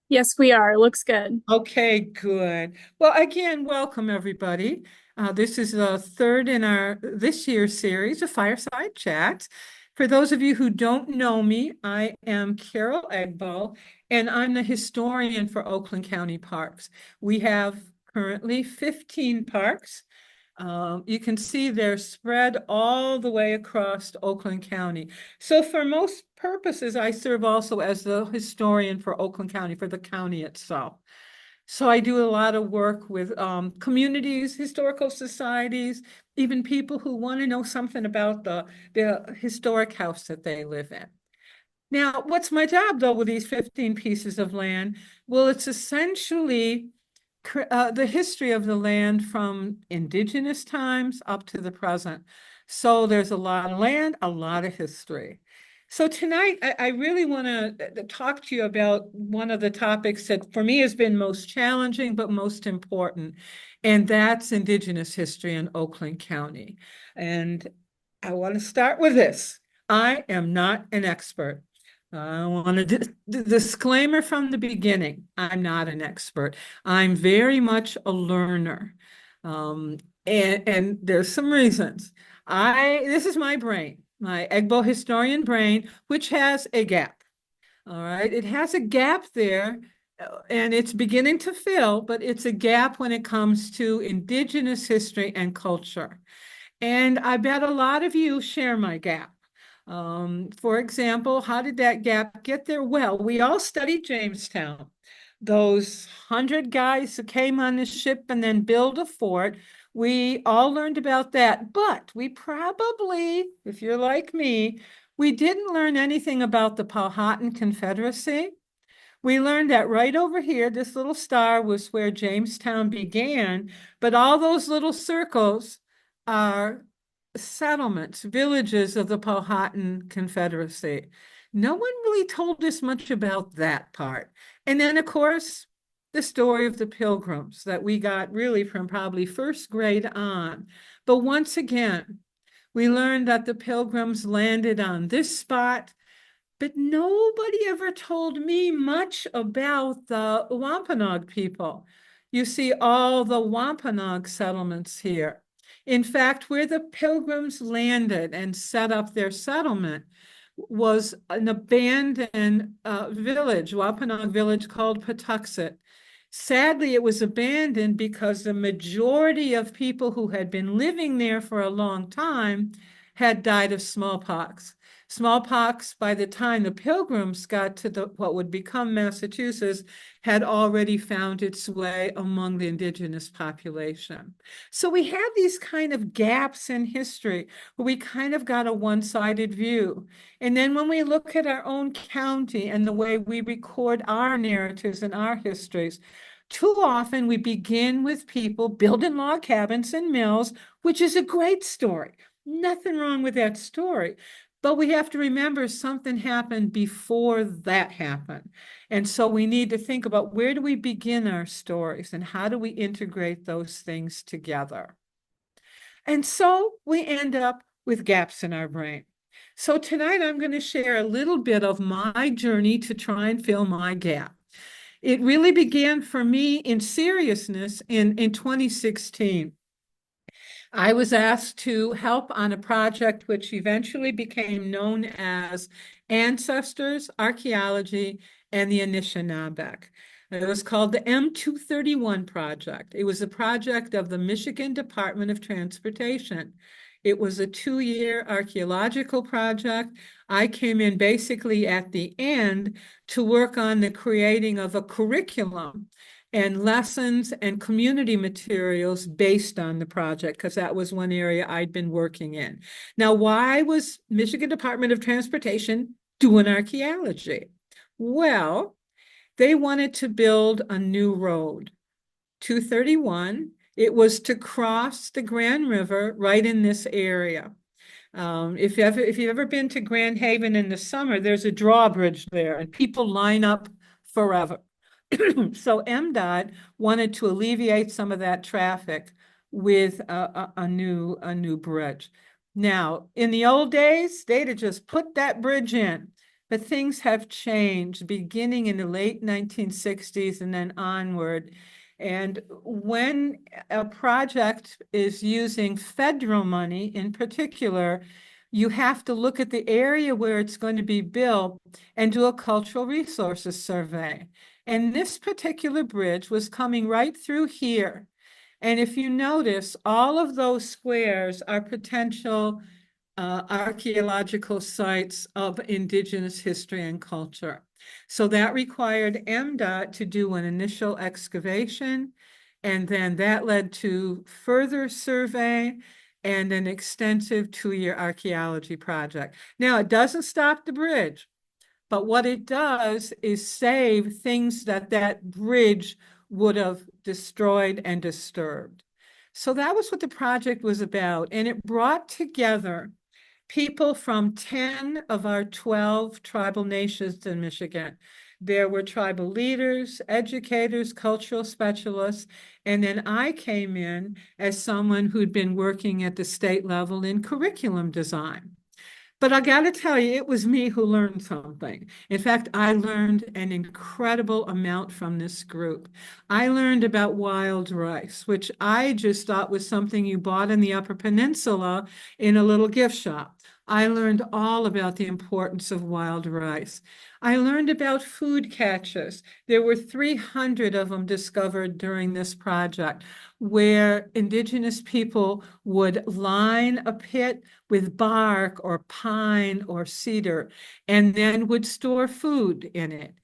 Yes, we are. Looks good. Okay, good. Well, again, welcome everybody. This is the third in our this year's series of Fireside Chats. For those of you who don't know me, I am Caretakers, and I'm the historian for Oakland County Parks. We have currently 15 parks. You can see they're spread all the way across Oakland County. So for most purposes, I serve also as the historian for Oakland County, for the county itself. So I do a lot of work with communities, historical societies, even people who want to know something about the historic house that they live in. Now, what's my job though with these 15 pieces of land? Well, it's essentially the history of the land from indigenous times up to the present. So there's a lot of land, a lot of history. So tonight, I really want to talk to you about one of the topics that for me has been most challenging, but most important, and that's Indigenous history in Oakland County. And I want to start with this. I am not an expert. I want to disclaimer from the beginning. I'm not an expert. I'm very much a learner. Um, and there's some reasons. This is my brain, my Egbo historian brain, which has a gap. All right. It has a gap there, and it's beginning to fill, but it's a gap when it comes to Indigenous history and culture. And I bet a lot of you share my gap. For example, how did that gap get there? Well, we all studied Jamestown. Those 100 guys who came on the ship and then built a fort, we all learned about that. But we probably, if you're like me, we didn't learn anything about the Powhatan Confederacy. We learned that right over here, this little star was where Jamestown began, but all those little circles are settlements, villages of the Powhatan Confederacy. No one really told us much about that part. And then, of course, the story of the Pilgrims that we got really from probably first grade on. But once again, we learned that the Pilgrims landed on this spot, but nobody ever told me much about the Wampanoag people. You see all the Wampanoag settlements here. In fact, where the Pilgrims landed and set up their settlement was an abandoned village, Wampanoag village called Patuxet. Sadly, it was abandoned because the majority of people who had been living there for a long time had died of smallpox. Smallpox, by the time the Pilgrims got to what would become Massachusetts, had already found its way among the indigenous population. So we have these kind of gaps in history where we kind of got a one-sided view. And then when we look at our own county and the way we record our narratives and our histories, too often we begin with people building log cabins and mills, which is a great story. Nothing wrong with that story. But we have to remember something happened before that happened. And so we need to think about where do we begin our stories and how do we integrate those things together? And so we end up with gaps in our brain. So tonight I'm going to share a little bit of my journey to try and fill my gap. It really began for me in seriousness in 2016. I was asked to help on a project which eventually became known as Ancestors, Archaeology, and the Anishinaabeg. It was called the M231 project. It was a project of the Michigan Department of Transportation. It was a 2-year archaeological project. I came in basically at the end to work on the creating of a curriculum and lessons and community materials based on the project, because that was one area I'd been working in. Now, why was Michigan Department of Transportation doing archaeology? Well, they wanted to build a new road, 231. It was to cross the Grand River right in this area. If you've ever been to Grand Haven in the summer, there's a drawbridge there, and people line up forever. So MDOT wanted to alleviate some of that traffic with a new bridge. Now, in the old days, they'd have just put that bridge in. but things have changed beginning in the late 1960s and then onward. And when a project is using federal money in particular, you have to look at the area where it's going to be built and do a cultural resources survey. And this particular bridge was coming right through here. And if you notice, all of those squares are potential archaeological sites of Indigenous history and culture. So that required MDOT to do an initial excavation, and then that led to further survey and an extensive 2-year archaeology project. Now, it doesn't stop the bridge, but what it does is save things that that bridge would have destroyed and disturbed. So that was what the project was about, and it brought together people from 10 of our 12 tribal nations in Michigan. There were tribal leaders, educators, cultural specialists, and then I came in as someone who'd been working at the state level in curriculum design. But I got to tell you, it was me who learned something. In fact, I learned an incredible amount from this group. I learned about wild rice, which I just thought was something you bought in the Upper Peninsula in a little gift shop. I learned all about the importance of wild rice. I learned about food caches. There were 300 of them discovered during this project, where Indigenous people would line a pit with bark or pine or cedar, and then would store food in it.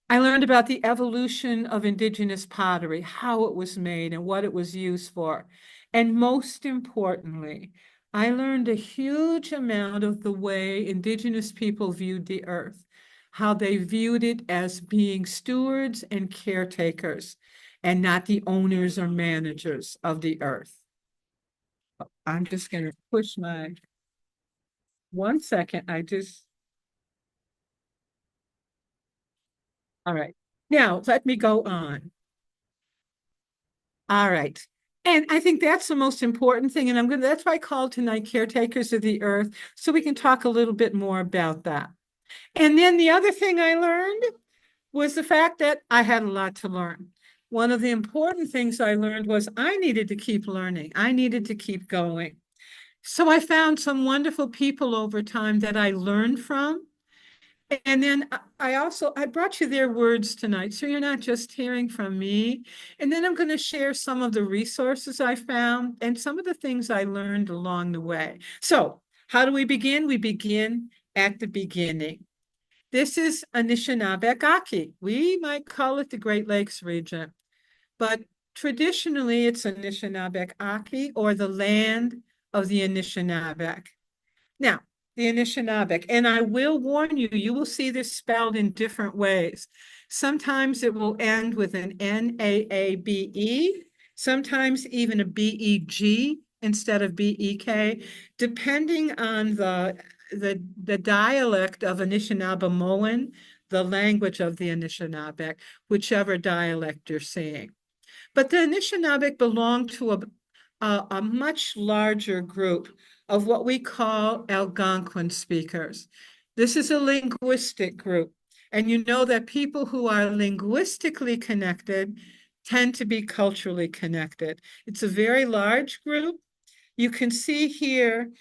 I learned about the evolution of Indigenous pottery, how it was made and what it was used for. And most importantly, I learned a huge amount of the way Indigenous people viewed the earth, how they viewed it as being stewards and caretakers and not the owners or managers of the earth. I'm just going to push my 1 second. All right. Now let me go on. All right. And I think that's the most important thing. And that's why I called tonight Caretakers of the Earth, so we can talk a little bit more about that. And then the other thing I learned was the fact that I had a lot to learn. One of the important things I learned was I needed to keep learning. I needed to keep going. So I found some wonderful people over time that I learned from. And then I brought you their words tonight, so you're not just hearing from me. And then I'm going to share some of the resources I found and some of the things I learned along the way. So how do we begin? We begin at the beginning. This is Anishinaabe. We might call it the Great Lakes region, but traditionally it's Anishinaabe or the land of the Anishinaabe. Now, the Anishinaabe, and I will warn you, you will see this spelled in different ways. Sometimes it will end with an N-A-A-B-E, sometimes even a B-E-G instead of B-E-K, depending on the dialect of Anishinaabe-Moan, the language of the Anishinaabe, whichever dialect you're seeing. But the Anishinaabe belong to a much larger group of what we call Algonquin speakers. This is a linguistic group. And you know that people who are linguistically connected tend to be culturally connected. It's a very large group. You can see here,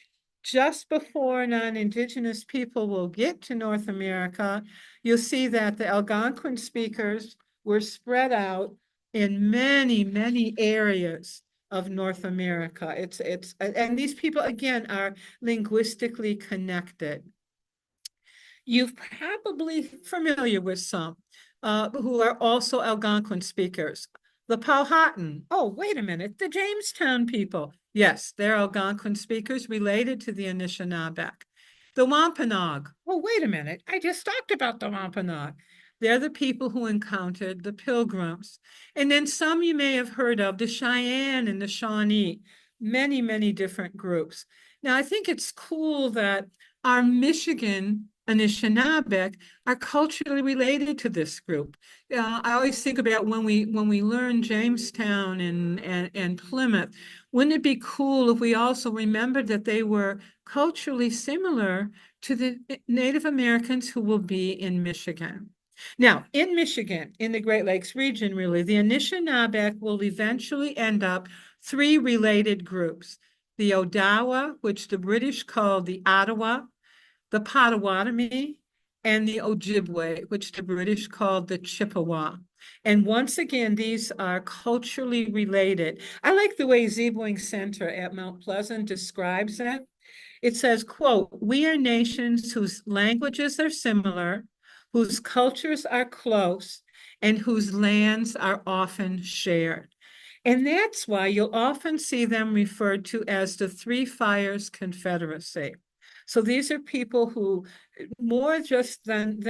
just before non-Indigenous people will get to North America, you'll see that the Algonquin speakers were spread out in many, many areas of North America. And these people, again, are linguistically connected. You're probably familiar with some who are also Algonquin speakers. The Powhatan. Oh, wait a minute. The Jamestown people. Yes, they're Algonquin speakers related to the Anishinaabe. The Wampanoag. Oh, wait a minute. I just talked about the Wampanoag. They're the people who encountered the Pilgrims. And then some you may have heard of, the Cheyenne and the Shawnee, many, many different groups. Now, I think it's cool that our Michigan Anishinaabe are culturally related to this group. I always think about when we learn Jamestown and Plymouth, wouldn't it be cool if we also remembered that they were culturally similar to the Native Americans who will be in Michigan. Now, in Michigan, in the Great Lakes region, really, the Anishinaabe will eventually end up three related groups: the Odawa, which the British called the Ottawa, the Potawatomi, and the Ojibwe, which the British called the Chippewa. And once again, these are culturally related. I like the way Zebwing Center at Mount Pleasant describes it. It says, quote, "We are nations whose languages are similar, whose cultures are close, and whose lands are often shared." And that's why you'll often see them referred to as the Three Fires Confederacy. So these are people who more just than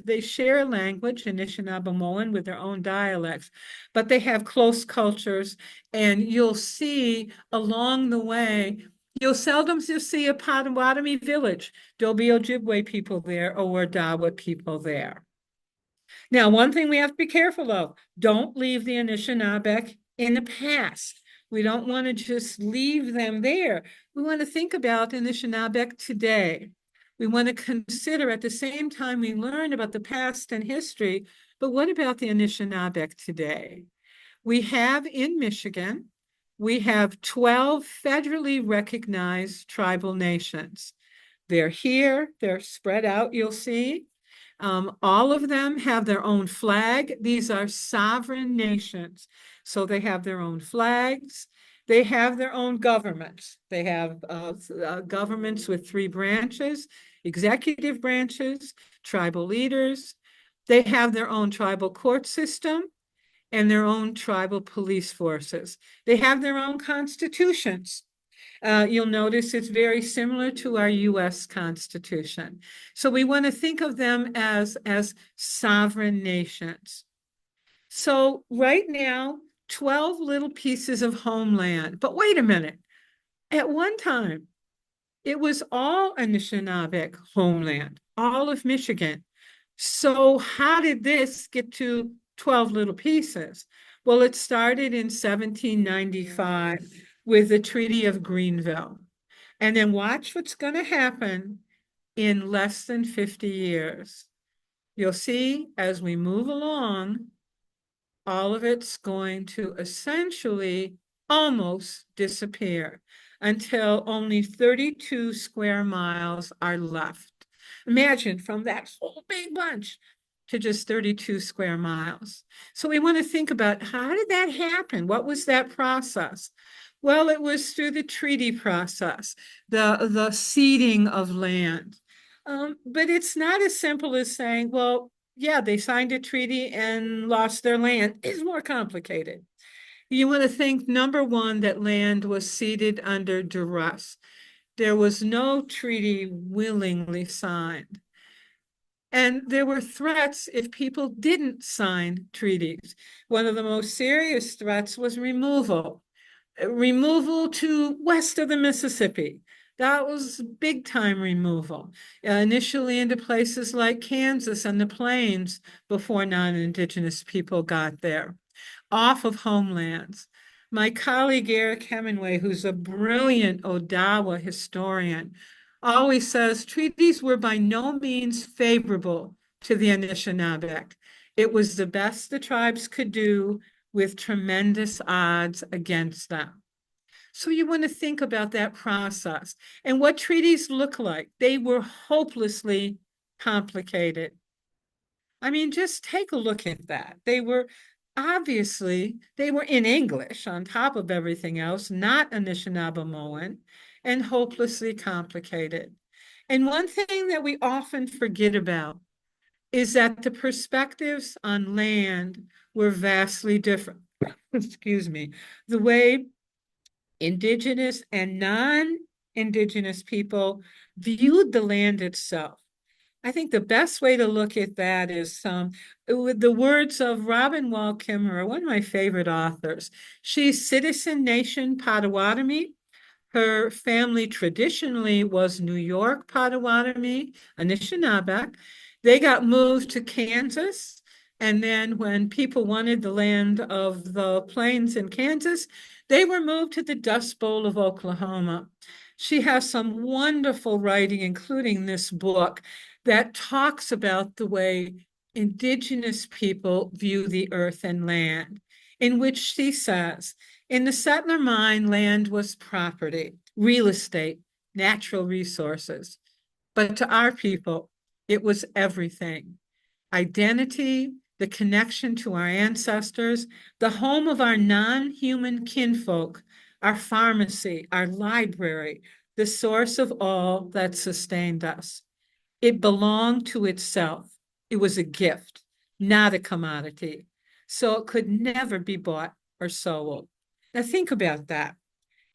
they share language, Anishinaabe with their own dialects, but they have close cultures, and you'll see along the way, you'll seldom see a Potawatomi village. There'll be Ojibwe people there or Odawa people there. Now, one thing we have to be careful of, don't leave the Anishinaabe in the past. We don't want to just leave them there. We want to think about Anishinaabe today. We want to consider at the same time we learn about the past and history, but what about the Anishinaabe today? We have in Michigan, we have 12 federally recognized tribal nations. They're here, they're spread out, you'll see. All of them have their own flag. These are sovereign nations. So they have their own flags. They have their own governments. They have governments with three branches: executive branches, tribal leaders. They have their own tribal court system and their own tribal police forces. They have their own constitutions. You'll notice it's very similar to our US Constitution. So we want to think of them as sovereign nations. So right now, 12 little pieces of homeland. But wait a minute. At one time, it was all Anishinaabe homeland, all of Michigan. So how did this get to 12 little pieces? Well, it started in 1795 with the Treaty of Greenville. And then watch what's going to happen in less than 50 years. You'll see as we move along, all of it's going to essentially almost disappear until only 32 square miles are left. Imagine from that whole big bunch to just 32 square miles. So we want to think about, how did that happen? What was that process? Well, it was through the treaty process, the ceding of land. But it's not as simple as saying, well, yeah, they signed a treaty and lost their land. It's more complicated. You want to think, number one, that land was ceded under duress. There was no treaty willingly signed. And there were threats if people didn't sign treaties. One of the most serious threats was removal to west of the Mississippi. That was big time removal, initially into places like Kansas and the plains before non-Indigenous people got there, off of homelands. My colleague Eric Hemingway, who's a brilliant Odawa historian, always says treaties were by no means favorable to the Anishinaabe. It was the best the tribes could do with tremendous odds against them. So you want to think about that process and what treaties look like. They were hopelessly complicated. I mean, just take a look at that. They were in English on top of everything else, not Anishinaabe and hopelessly complicated. And one thing that we often forget about is that the perspectives on land were vastly different. Excuse me. The way Indigenous and non-Indigenous people viewed the land itself. I think the best way to look at that is with the words of Robin Wall Kimmerer, one of my favorite authors. She's Citizen Nation Potawatomi. Her family traditionally was New York Potawatomi, Anishinaabe. They got moved to Kansas. And then when people wanted the land of the plains in Kansas, they were moved to the Dust Bowl of Oklahoma. She has some wonderful writing, including this book, that talks about the way Indigenous people view the earth and land, in which she says, in the settler mind, land was property, real estate, natural resources. But to our people, it was everything: identity, the connection to our ancestors, the home of our non-human kinfolk, our pharmacy, our library, the source of all that sustained us. It belonged to itself. It was a gift, not a commodity. So it could never be bought or sold. Now think about that.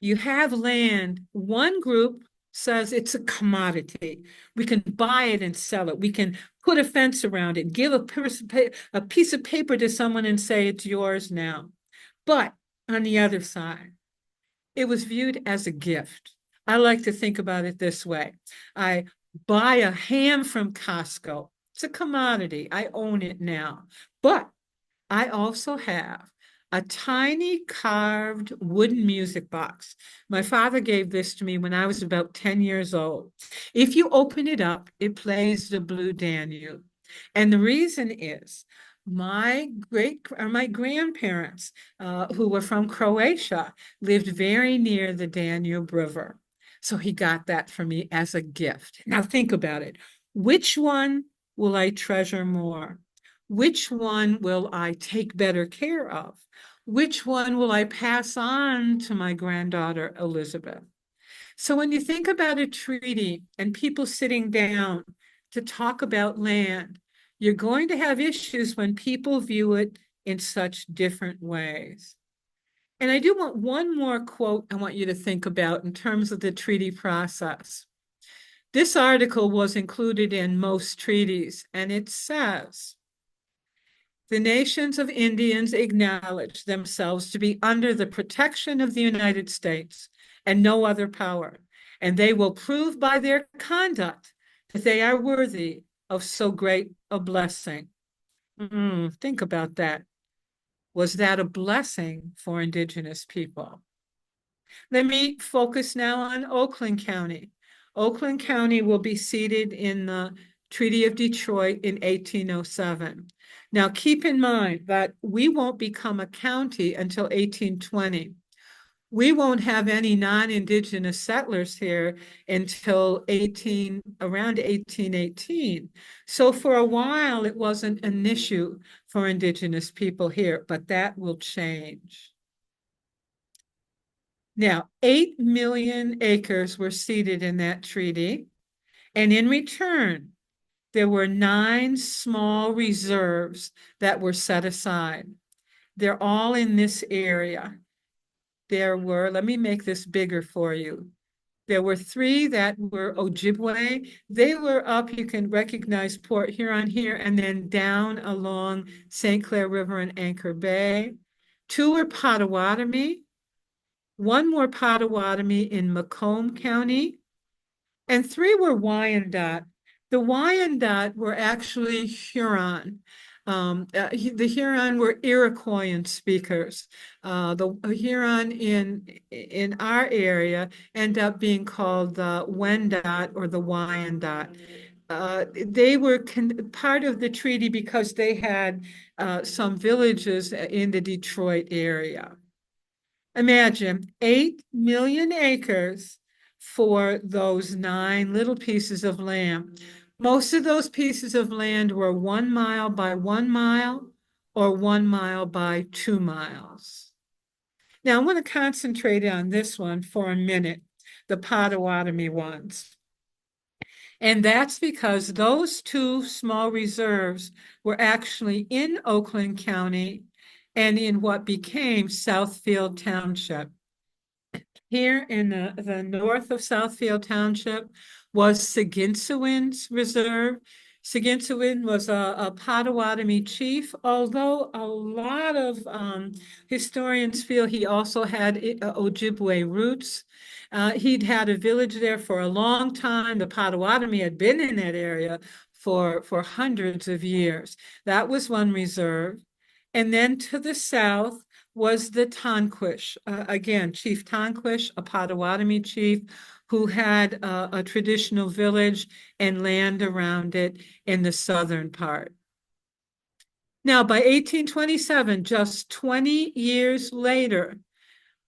You have land, one group says it's a commodity. We can buy it and sell it. We can put a fence around it, give a piece of paper to someone and say it's yours now. But on the other side, it was viewed as a gift. I like to think about it this way. I buy a ham from Costco. It's a commodity. I own it now. But I also have a tiny carved wooden music box. My father gave this to me when I was about 10 years old. If you open it up, it plays the Blue Danube. And the reason is my grandparents, who were from Croatia, lived very near the Danube River. So he got that for me as a gift. Now think about it. Which one will I treasure more? Which one will I take better care of? Which one will I pass on to my granddaughter, Elizabeth? So when you think about a treaty and people sitting down to talk about land, you're going to have issues when people view it in such different ways. And I do want one more quote I want you to think about in terms of the treaty process. This article was included in most treaties, and it says, the nations of Indians acknowledge themselves to be under the protection of the United States and no other power, and they will prove by their conduct that they are worthy of so great a blessing. Think about that. Was that a blessing for Indigenous people? Let me focus now on Oakland County. Oakland County will be seated in the Treaty of Detroit in 1807. Now, keep in mind that we won't become a county until 1820. We won't have any non-Indigenous settlers here until around 1818. So for a while, it wasn't an issue for Indigenous people here, but that will change. Now, 8 million acres were ceded in that treaty, and in return, there were 9 small reserves that were set aside. They're all in this area. Let me make this bigger for you. There were 3 that were Ojibwe. They were up, you can recognize Port Huron here, and then down along St. Clair River and Anchor Bay. 2 were Potawatomi. 1 more Potawatomi in Macomb County, and 3 were Wyandot. The Wyandot were actually Huron. The Huron were Iroquoian speakers. The Huron in our area end up being called the Wendat or the Wyandot. They were part of the treaty because they had some villages in the Detroit area. Imagine 8 million acres for those 9 little pieces of land. Most of those pieces of land were 1 mile by 1 mile or 1 mile by 2 miles. Now, I want to concentrate on this one for a minute, the Potawatomi ones. And that's because those 2 small reserves were actually in Oakland County and in what became Southfield Township. Here in the north of Southfield Township was Seguinsuin's Reserve. Seguinsuin was a Potawatomi chief, although a lot of historians feel he also had Ojibwe roots. He'd had a village there for a long time. The Potawatomi had been in that area for hundreds of years. That was one reserve. And then to the south was the Tonquish. Again, Chief Tonquish, a Potawatomi chief, who had a traditional village and land around it in the southern part. Now, by 1827, just 20 years later,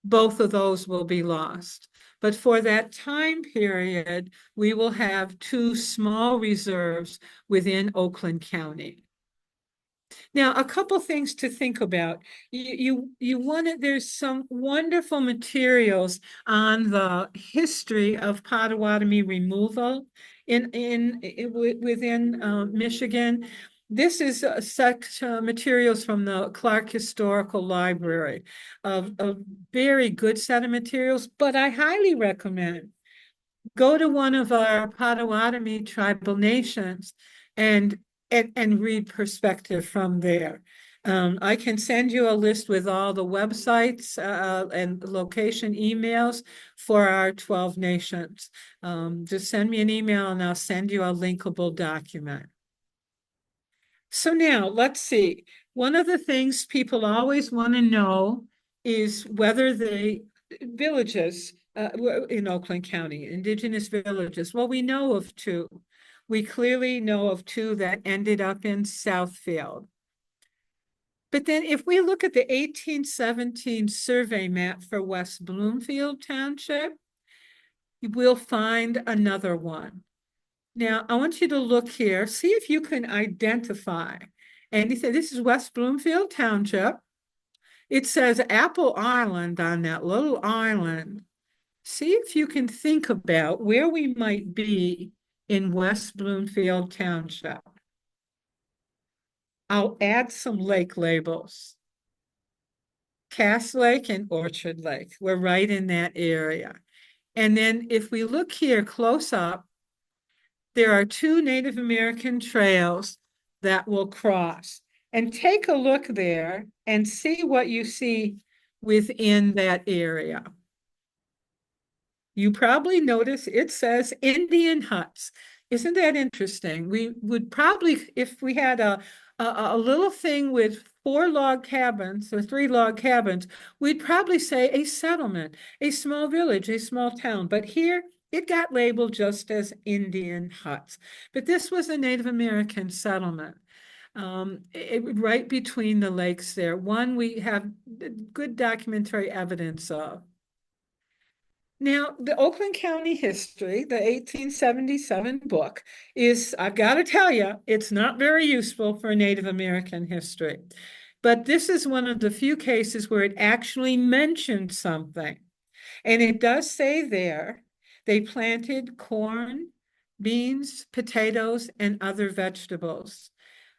both of those will be lost. But for that time period, we will have two small reserves within Oakland County. Now, a couple things to think about. You wanted, there's some wonderful materials on the history of Potawatomi removal within Michigan. This is such materials from the Clark Historical Library, of very good set of materials, but I highly recommend go to one of our Potawatomi tribal nations and read perspective from there. I can send you a list with all the websites and location emails for our 12 nations. Just send me an email and I'll send you a linkable document. So now let's see. One of the things people always want to know is whether the villages in Oakland County, Indigenous villages, well, we know of two. We clearly know of two that ended up in Southfield. But then if we look at the 1817 survey map for West Bloomfield Township, we'll find another one. Now, I want you to look here, see if you can identify anything. This is West Bloomfield Township. It says Apple Island on that little island. See if you can think about where we might be in West Bloomfield Township. I'll add some lake labels. Cass Lake and Orchard Lake. We're right in that area. And then if we look here close up, there are two Native American trails that will cross. And take a look there and see what you see within that area. You probably notice it says Indian huts. Isn't that interesting? We would probably, if we had a little thing with 4 log cabins or 3 log cabins, we'd probably say a settlement, a small village, a small town. But here it got labeled just as Indian huts. But this was a Native American settlement. Right between the lakes there. One we have good documentary evidence of. Now, the Oakland County history, the 1877 book, is, I've got to tell you, it's not very useful for Native American history. But this is one of the few cases where it actually mentioned something. And it does say there, they planted corn, beans, potatoes, and other vegetables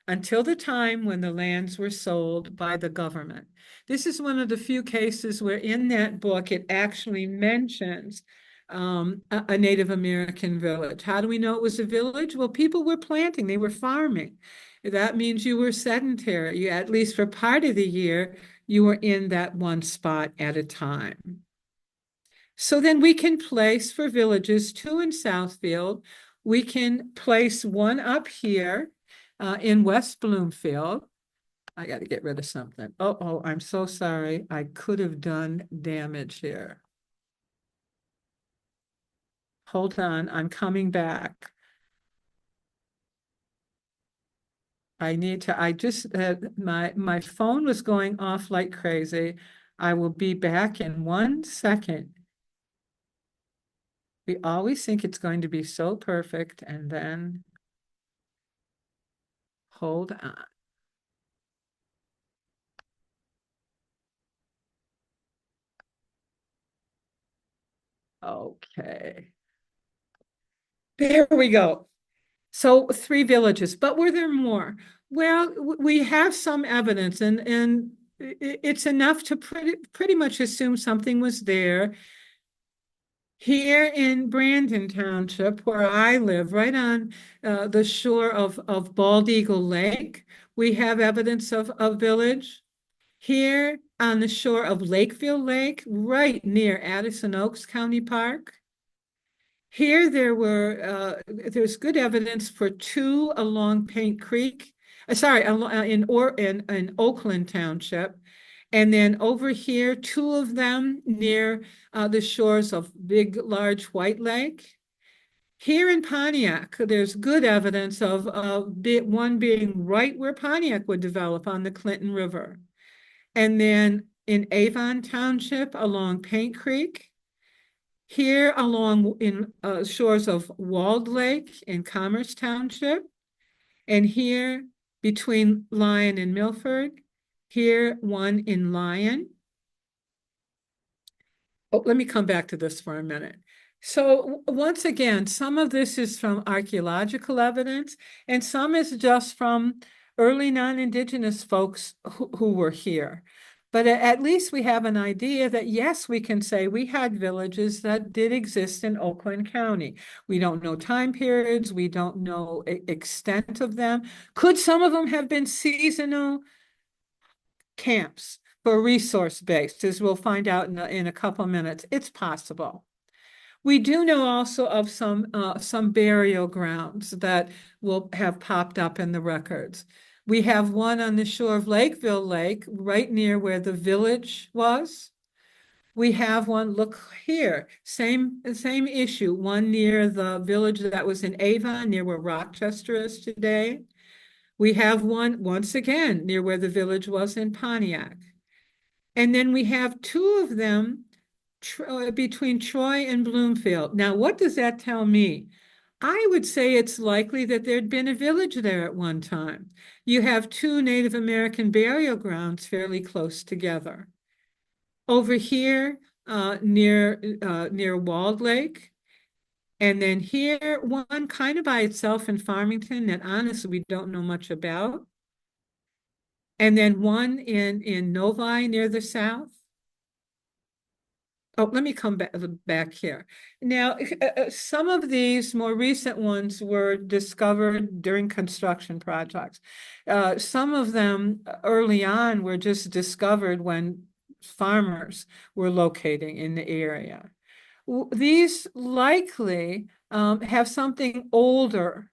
until the time when the lands were sold by the government. This is one of the few cases where in that book it actually mentions a Native American village. How do we know it was a village? Well, people were planting, they were farming. That means you were sedentary. You, at least for part of the year, you were in that one spot at a time. So then we can place for villages, 2 in Southfield. We can place one up here in West Bloomfield. I got to get rid of something. Oh, I'm so sorry. I could have done damage here. Hold on, I'm coming back. My phone was going off like crazy. I will be back in 1 second. We always think it's going to be so perfect, and then hold on. Okay. There we go. So 3 villages, but were there more? Well, we have some evidence, and it's enough to pretty much assume something was there. Here in Brandon Township, where I live, right on the shore of Bald Eagle Lake, we have evidence of a village. Here on the shore of Lakeville Lake, right near Addison Oaks County Park. Here there's good evidence for 2 along Paint Creek. In Oakland Township. And then over here, two of them near the shores of Big Large White Lake. Here in Pontiac, there's good evidence of one being right where Pontiac would develop on the Clinton River. And then in Avon Township along Paint Creek, here along in shores of Walled Lake in Commerce Township, and here between Lyon and Milford, here one in Lyon. Oh, let me come back to this for a minute. So once again, some of this is from archaeological evidence, and some is just from early non-Indigenous folks who were here. But at least we have an idea that, yes, we can say we had villages that did exist in Oakland County. We don't know time periods. We don't know extent of them. Could some of them have been seasonal camps for resource-based, as we'll find out in a couple of minutes? It's possible. We do know also of some burial grounds that will have popped up in the records. We have one on the shore of Lakeville Lake, right near where the village was. We have one, look here, same issue, one near the village that was in Avon, near where Rochester is today. We have one, once again, near where the village was in Pontiac. And then we have two of them between Troy and Bloomfield. Now, what does that tell me? I would say it's likely that there'd been a village there at one time. You have two Native American burial grounds fairly close together. Over here, near Walled Lake, and then here, one kind of by itself in Farmington that honestly we don't know much about. And then one in Novi near the south. Oh, let me come back here. Now, some of these more recent ones were discovered during construction projects. Some of them early on were just discovered when farmers were locating in the area. These likely have something older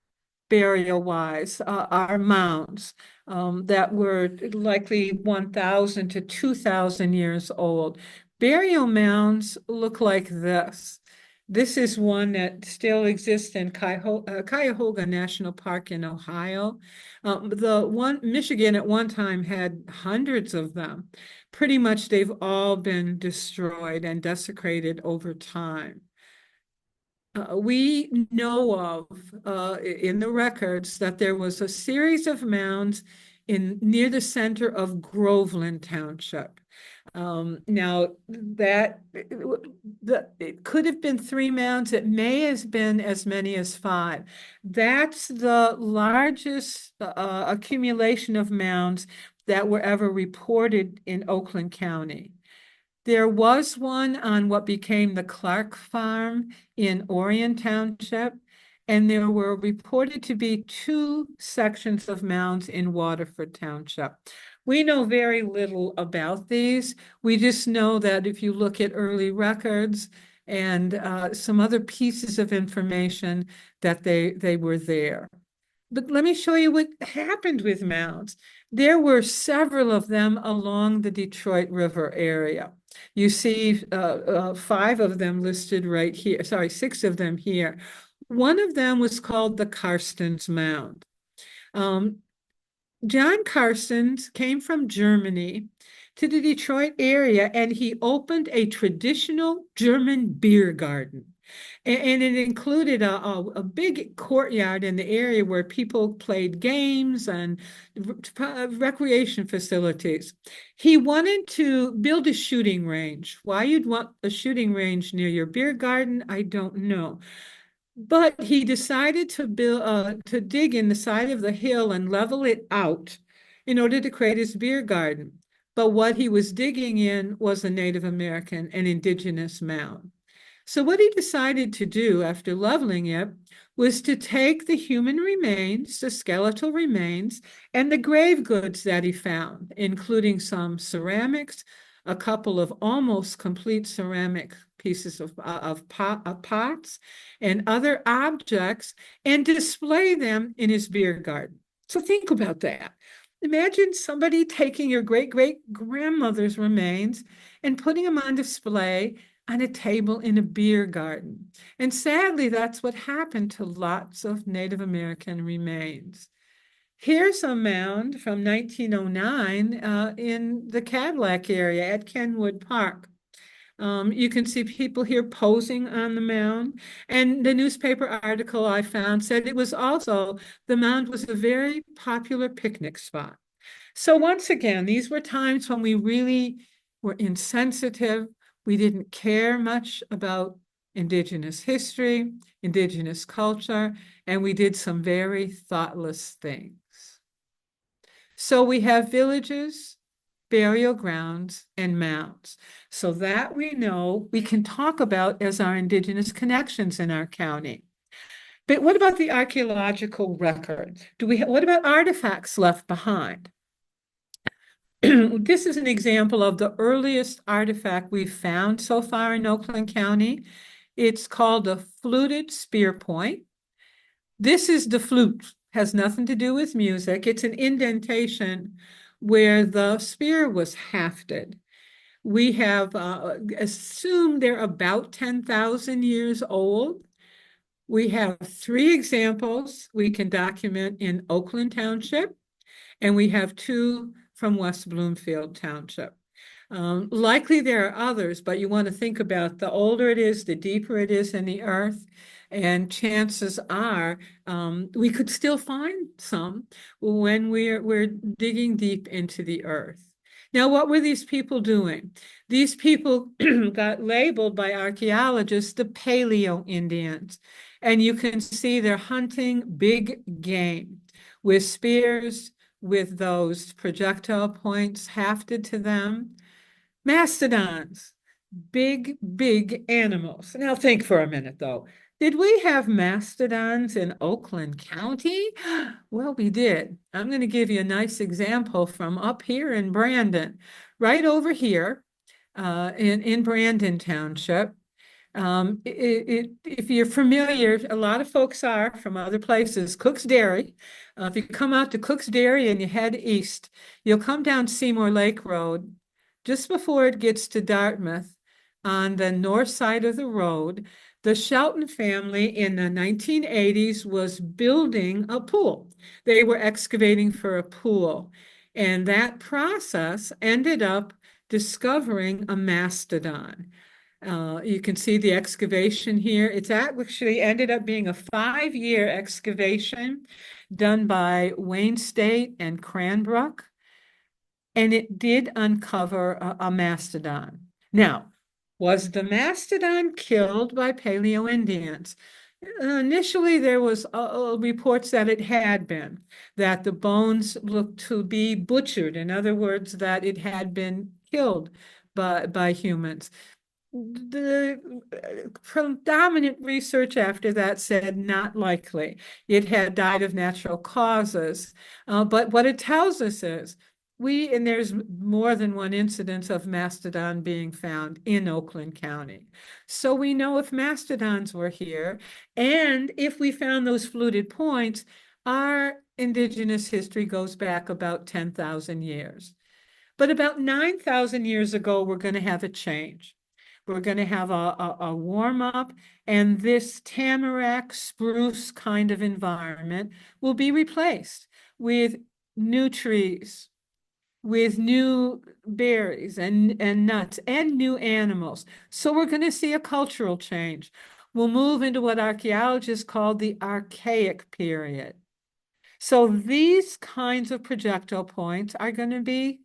burial-wise, are mounds that were likely 1,000 to 2,000 years old. Burial mounds look like this. This is one that still exists in Cuyahoga National Park in Ohio. The one, Michigan at one time had hundreds of them. Pretty much they've all been destroyed and desecrated over time. We know of in the records that there was a series of mounds near the center of Groveland Township. Now that it could have been 3 mounds, it may have been as many as 5. That's the largest accumulation of mounds that were ever reported in Oakland County. There was one on what became the Clark Farm in Orion Township, and there were reported to be 2 sections of mounds in Waterford Township. We know very little about these. We just know that if you look at early records and some other pieces of information that they were there. But let me show you what happened with mounds. There were several of them along the Detroit River area. You see 5 of them listed right here. Sorry, 6 of them here. One of them was called the Karstens Mound. John Karstens came from Germany to the Detroit area, and he opened a traditional German beer garden. And it included a big courtyard in the area where people played games and recreation facilities. He wanted to build a shooting range. Why you'd want a shooting range near your beer garden, I don't know. But he decided to dig in the side of the hill and level it out in order to create his beer garden. But what he was digging in was a Native American and Indigenous mound. So what he decided to do after leveling it was to take the human remains, the skeletal remains, and the grave goods that he found, including some ceramics, a couple of almost complete ceramic pieces of pots, and other objects, and display them in his beer garden. So think about that. Imagine somebody taking your great-great-grandmother's remains and putting them on display on a table in a beer garden. And sadly, that's what happened to lots of Native American remains. Here's a mound from 1909 in the Cadillac area at Kenwood Park. You can see people here posing on the mound. And the newspaper article I found said it was also, the mound was a very popular picnic spot. So once again, these were times when we really were insensitive. We didn't care much about Indigenous history, Indigenous culture, and we did some very thoughtless things. So we have villages, burial grounds, and mounds. So that we know we can talk about as our Indigenous connections in our county. But what about the archaeological record? What about artifacts left behind? This is an example of the earliest artifact we've found so far in Oakland County. It's called a fluted spear point. This is the flute, has nothing to do with music. It's an indentation where the spear was hafted. We have assumed they're about 10,000 years old. We have three examples we can document in Oakland Township, and we have two from West Bloomfield Township. Likely there are others, but you want to think about the older it is, the deeper it is in the earth. And chances are we could still find some when we're digging deep into the earth. Now, what were these people doing? These people got labeled by archaeologists the Paleo Indians. And you can see they're hunting big game with spears, with those projectile points hafted to them. Mastodons, big, big animals. Now think for a minute, though. Did we have mastodons in Oakland County? Well, we did. I'm going to give you a nice example from up here in Brandon. Right over here in Brandon Township. If you're familiar, a lot of folks are from other places, Cook's Dairy. If you come out to Cook's Dairy and you head east, you'll come down Seymour Lake Road just before it gets to Dartmouth. On the north side of the road, the Shelton family in the 1980s was building a pool. They were excavating for a pool. And that process ended up discovering a mastodon. You can see the excavation here. It's actually ended up being a 5-year excavation done by Wayne State and Cranbrook, and it did uncover a mastodon. Now, was the mastodon killed by Paleo Indians? Initially, there was reports that it had been, that the bones looked to be butchered. In other words, that it had been killed by humans. The predominant research after that said not likely. It had died of natural causes. But what it tells us is and there's more than one incidence of mastodon being found in Oakland County. So we know if mastodons were here, and if we found those fluted points, our Indigenous history goes back about 10,000 years. But about 9,000 years ago, we're going to have a change. We're going to have a warm up, and this tamarack spruce kind of environment will be replaced with new trees, with new berries and nuts and new animals. So we're going to see a cultural change. We'll move into what archaeologists call the archaic period. So these kinds of projectile points are going to be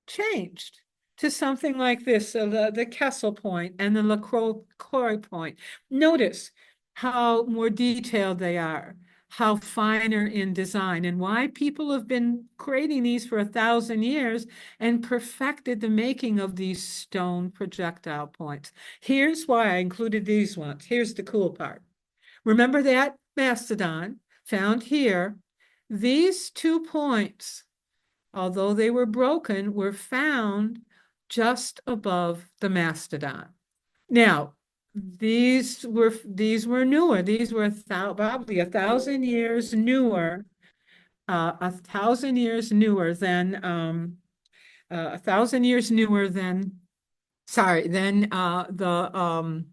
changed to something like this, the Kessel point and the LaCroix point. Notice how more detailed they are, how finer in design, and why people have been creating these for 1,000 years and perfected the making of these stone projectile points. Here's why I included these ones. Here's the cool part. Remember that mastodon found here? These 2 points, although they were broken, were found just above the mastodon. Now, these were newer. These were probably 1,000 years newer 1,000 years newer than 1,000 years newer than sorry than the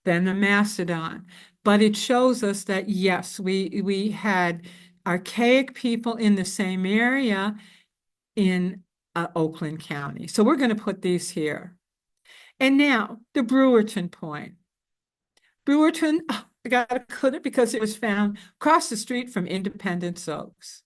Macedon. But it shows us that yes, we had archaic people in the same area in Oakland County. So we're going to put these here. And now the Brewerton point. Brewerton, oh, I got to put it because it was found across the street from Independence Oaks.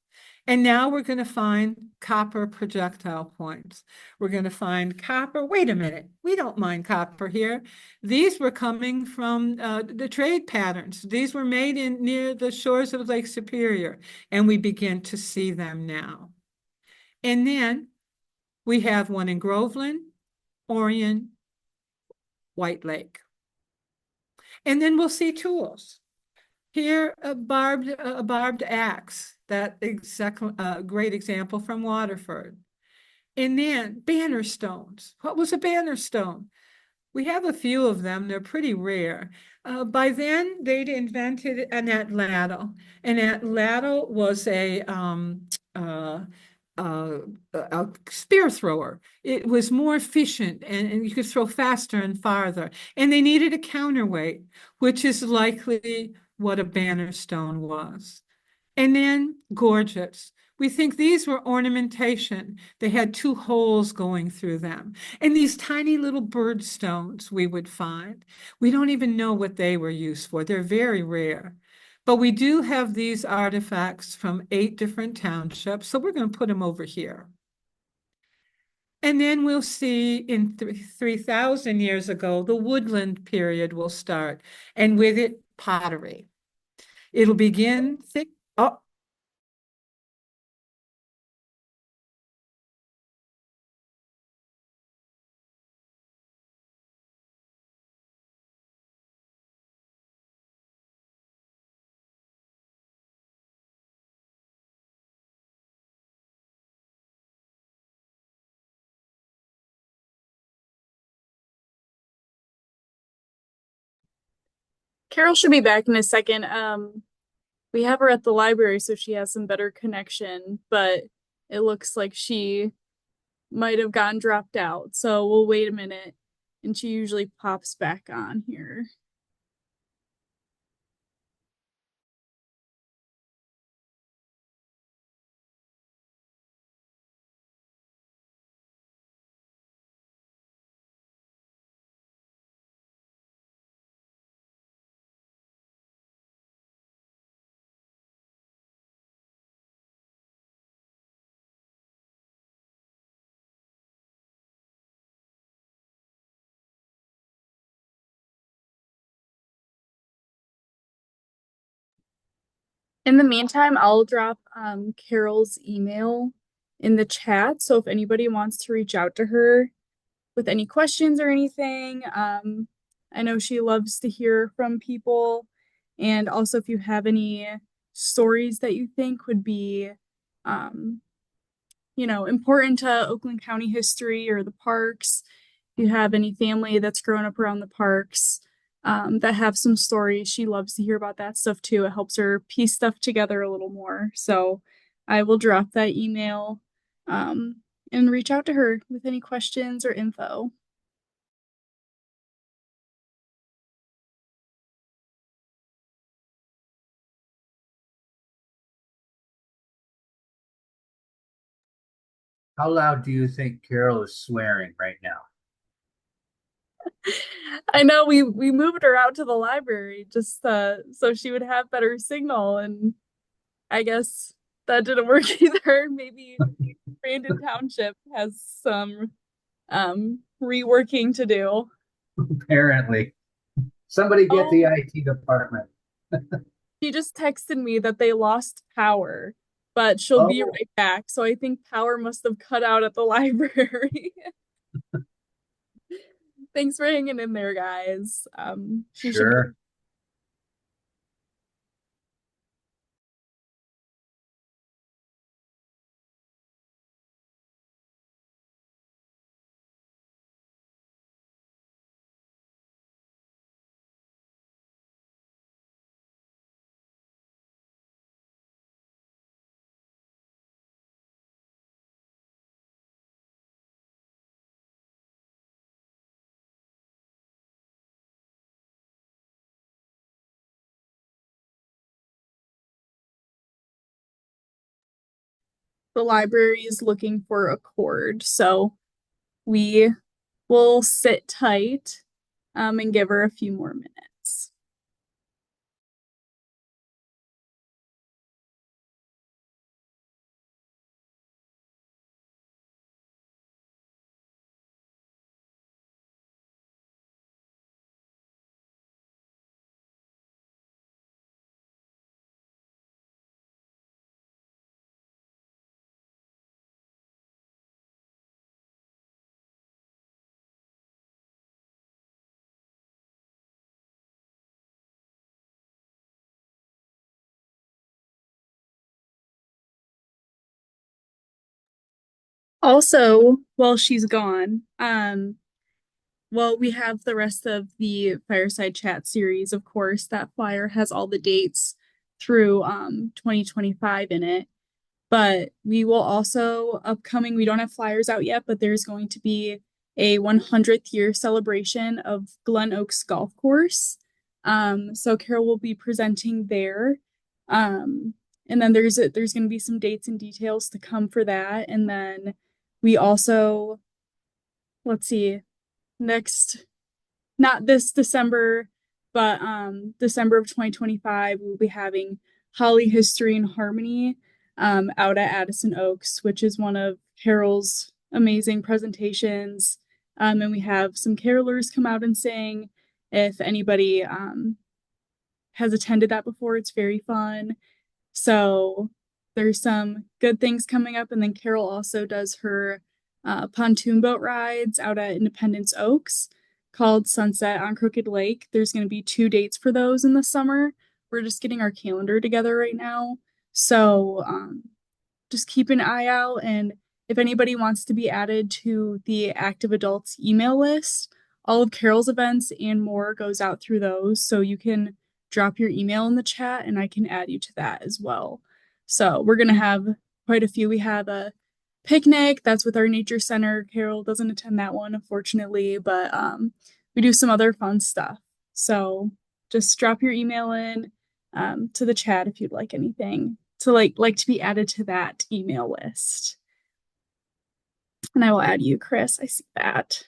And now we're going to find copper projectile points. We're going to find copper. Wait a minute. We don't mine copper here. These were coming from the trade patterns. These were made in near the shores of Lake Superior, and we begin to see them now. And then we have one in Groveland, Orion, White Lake. And then we'll see tools. Here, a barbed axe, that great example from Waterford. And then banner stones. What was a banner stone? We have a few of them. They're pretty rare. By then, they'd invented an atlatl. An atlatl was a spear thrower. It was more efficient and you could throw faster and farther. And they needed a counterweight, which is likely what a banner stone was. And then gorgets. We think these were ornamentation. They had two holes going through them. And these tiny little bird stones we would find. We don't even know what they were used for. They're very rare. But we do have these artifacts from 8 different townships. So we're going to put them over here. And then we'll see in 3,000 years ago, the woodland period will start. And with it, pottery. It'll begin thick. Oh, Carol should be back in a second. We have her at the library, so she has some better connection, but it looks like she might have gotten dropped out. So we'll wait a minute, and she usually pops back on here. In the meantime, I'll drop Carol's email in the chat. So if anybody wants to reach out to her with any questions or anything, I know she loves to hear from people. And also, if you have any stories that you think would be, um, important to Oakland County history or the parks, if you have any family that's grown up around the parks, that have some stories, she loves to hear about that stuff too. It helps her piece stuff together a little more. So I will drop that email, and reach out to her with any questions or info. How loud do you think Carol is swearing right now? I know we moved her out to the library just so she would have better signal, and I guess that didn't work either. Maybe Brandon Township has some reworking to do. Apparently. Somebody get the Oh, IT department. she just texted me that they lost power, but she'll be Oh, right back. So I think power must have cut out at the library. Thanks for hanging in there, guys. She should be sure. the library is looking for a cord, so we will sit tight and give her a few more minutes. Also, while she's gone, well, we have the rest of the Fireside Chat series, of course. That flyer has all the dates through 2025 in it. But we will also upcoming, we don't have flyers out yet, but there's going to be a 100th year celebration of Glen Oaks Golf Course. So Carol will be presenting there. And then there's going to be some dates and details to come for that. And then we also, let's see, next, not this December, but December of 2025, we'll be having Holly History and Harmony out at Addison Oaks, which is one of Carol's amazing presentations. And we have some carolers come out and sing. If anybody has attended that before, it's very fun. So there's some good things coming up. And then Carol also does her pontoon boat rides out at Independence Oaks called Sunset on Crooked Lake. There's going to be 2 dates for those in the summer. We're just getting our calendar together right now. So just keep an eye out. And if anybody wants to be added to the Active Adults email list, all of Carol's events and more goes out through those. So you can drop your email in the chat and I can add you to that as well. So we're going to have quite a few. We have a picnic that's with our nature center. Carol doesn't attend that one, unfortunately, but we do some other fun stuff. So just drop your email in to the chat if you'd like anything to like to be added to that email list. And I will add you, Chris. I see that.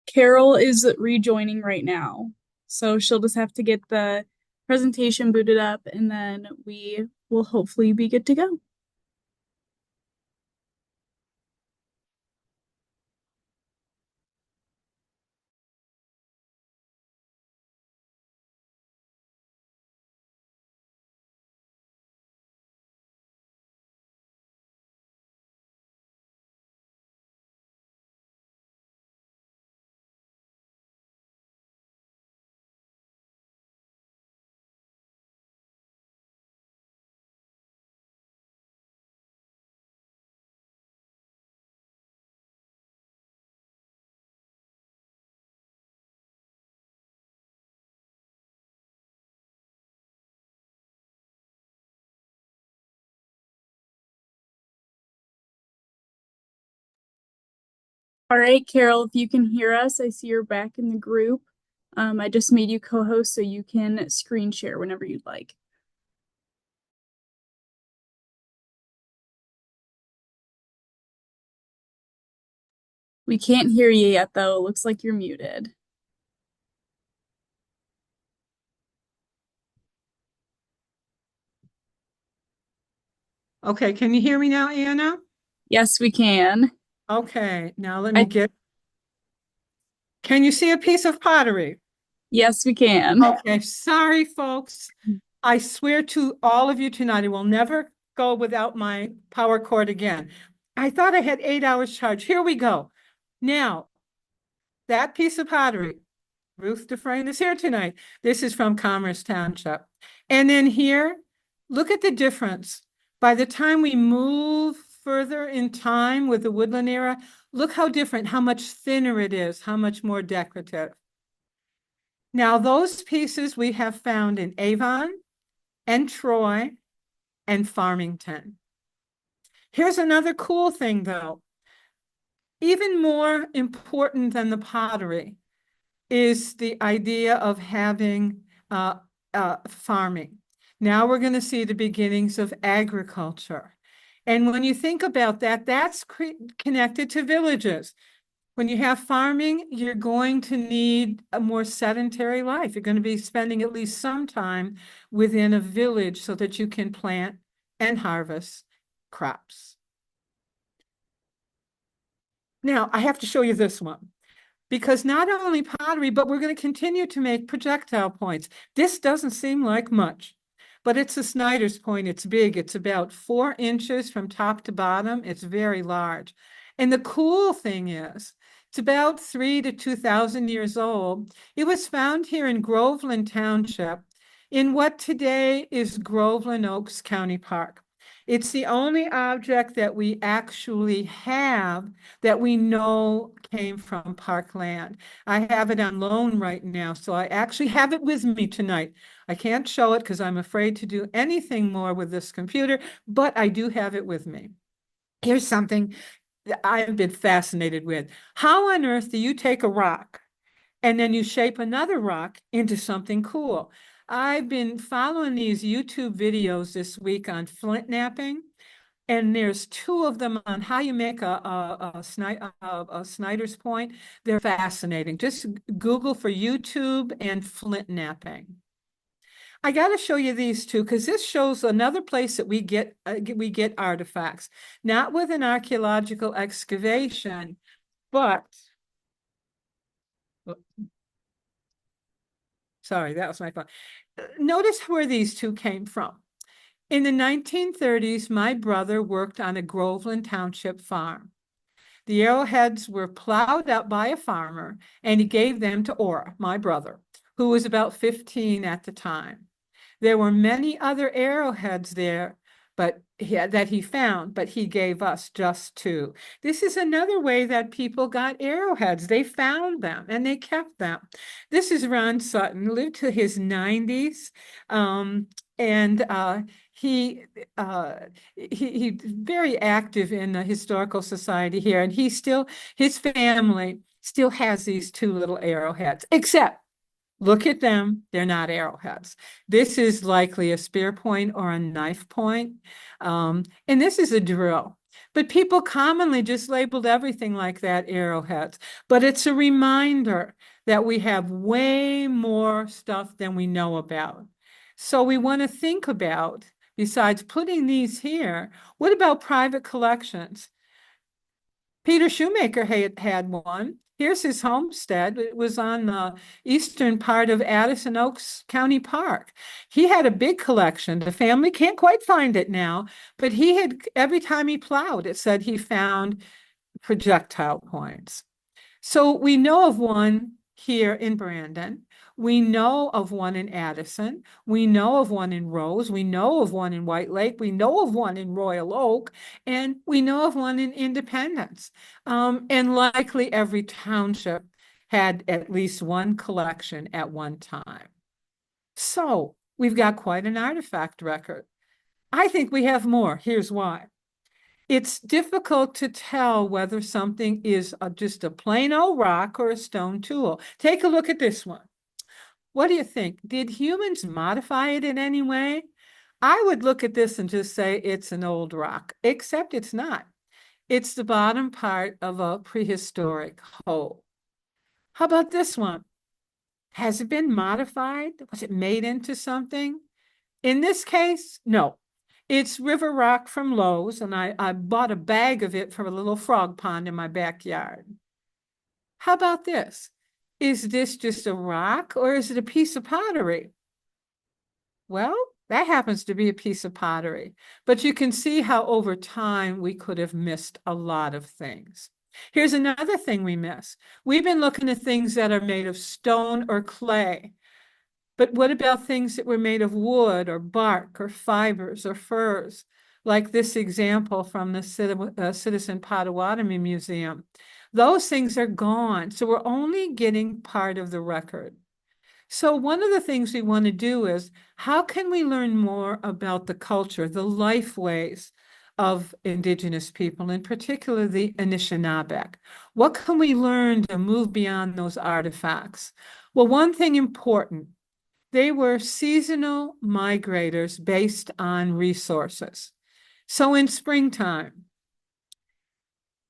Carol is rejoining right now. So she'll just have to get the presentation booted up and then we will hopefully be good to go. All right, Carol, if you can hear us, I see you're back in the group. I just made you co-host so you can screen share whenever you'd like. We can't hear you yet, though. It looks like you're muted. Okay, can you hear me now, Anna? Yes, we can. Okay, now let me get. Can you see a piece of pottery? Yes, we can. Okay, sorry, folks. I swear to all of you tonight, I will never go without my power cord again. I thought I had 8 hours charge. Here we go. Now, that piece of pottery, Ruth Dufresne is here tonight. This is from Commerce Township. And then here, look at the difference. By the time we move further in time with the woodland era, look how different, how much thinner it is, how much more decorative. Now, those pieces we have found in Avon and Troy and Farmington. Here's another cool thing, though. Even more important than the pottery is the idea of having farming. Now we're going to see the beginnings of agriculture. And when you think about that, that's connected to villages. When you have farming, you're going to need a more sedentary life. You're going to be spending at least some time within a village so that you can plant and harvest crops. Now, I have to show you this one, because not only pottery, but we're going to continue to make projectile points. This doesn't seem like much, but it's a Snyder's point. It's big. It's about 4 inches from top to bottom. It's very large. And the cool thing is, it's about 3,000 to 2,000 years old. It was found here in Groveland Township in what today is Groveland Oaks County Park. It's the only object that we actually have that we know came from parkland. I have it on loan right now, so I actually have it with me tonight. I can't show it because I'm afraid to do anything more with this computer, but I do have it with me. Here's something that I've been fascinated with. How on earth do you take a rock and then you shape another rock into something cool? I've been following these YouTube videos this week on flint knapping, and there's 2 of them on how you make a Snyder's point. They're fascinating. Just Google for YouTube and flint knapping. I got to show you these 2 because this shows another place that we get artifacts, not with an archaeological excavation, but sorry, that was my phone. Notice where these 2 came from. In the 1930s, my brother worked on a Groveland Township farm. The arrowheads were plowed up by a farmer, and he gave them to Ora, my brother, who was about 15 at the time. There were many other arrowheads there, that he found, but he gave us just 2. This is another way that people got arrowheads. They found them and they kept them. This is Ron Sutton, lived to his 90s, and he's very active in the historical society here, and his family still has these 2 little arrowheads, except look at them, they're not arrowheads. This is likely a spear point or a knife point. And this is a drill. But people commonly just labeled everything like that arrowheads. But it's a reminder that we have way more stuff than we know about. So we want to think about, besides putting these here, what about private collections? Peter Shoemaker had one. Here's his homestead. It was on the eastern part of Addison Oaks County Park. He had a big collection. The family can't quite find it now, but he had, every time he plowed, it said he found projectile points. So we know of one here in Brandon. We know of one in Addison. We know of one in Rose. We know of one in White Lake. We know of one in Royal Oak. And we know of one in Independence. And likely every township had at least one collection at one time. So we've got quite an artifact record. I think we have more. Here's why. It's difficult to tell whether something is just a plain old rock or a stone tool. Take a look at this one. What do you think? Did humans modify it in any way? I would look at this and just say it's an old rock, except it's not. It's the bottom part of a prehistoric hole. How about this one? Has it been modified? Was it made into something? In this case, no. It's river rock from Lowe's, and I bought a bag of it from a little frog pond in my backyard. How about this? Is this just a rock or is it a piece of pottery? Well, That happens to be a piece of pottery. But you can see how over time we could have missed a lot of things. Here's another thing we miss. We've been looking at things that are made of stone or clay. But what about things that were made of wood or bark or fibers or furs? Like this example from the Citizen Potawatomi Museum. Those things are gone. So we're only getting part of the record. So one of the things we want to do is, how can we learn more about the culture, the life ways of Indigenous people, in particular the Anishinaabe? What can we learn to move beyond those artifacts? Well, one thing important, they were seasonal migrators based on resources. So in springtime,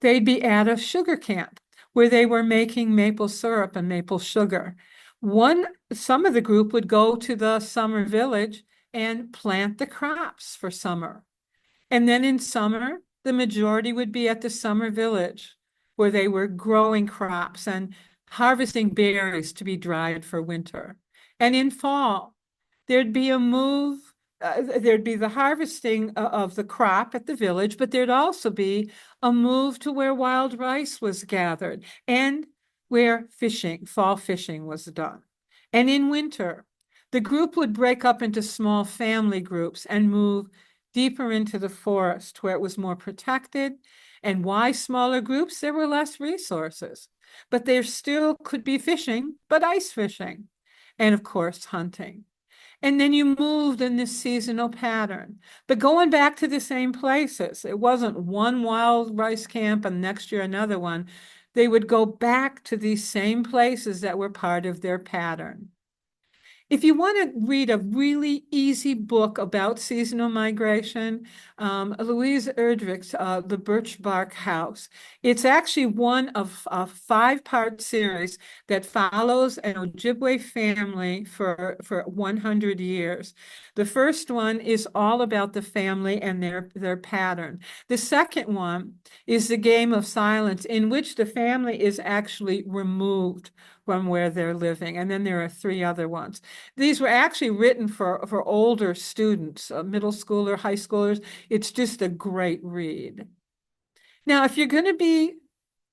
they'd be at a sugar camp where they were making maple syrup and maple sugar. Some of the group would go to the summer village and plant the crops for summer. And then in summer, the majority would be at the summer village where they were growing crops and harvesting berries to be dried for winter. And in fall, there'd be a move, there'd be the harvesting of the crop at the village, but there'd also be a move to where wild rice was gathered and where fall fishing was done. And in winter, the group would break up into small family groups and move deeper into the forest where it was more protected. And why smaller groups? There were less resources, but there still could be fishing, but ice fishing, and of course, hunting. And then you moved in this seasonal pattern, but going back to the same places. It wasn't one wild rice camp and next year another one. They would go back to these same places that were part of their pattern. If you want to read a really easy book about seasonal migration, Louise Erdrich's The Birch Bark House. It's actually one of a 5-part series that follows an Ojibwe family for 100 years. The first one is all about the family and their pattern. The second one is The Game of Silence, in which the family is actually removed from where they're living. And then there are 3 other ones. These were actually written for older students, middle schooler, high schoolers. It's just a great read. Now, if you're going to be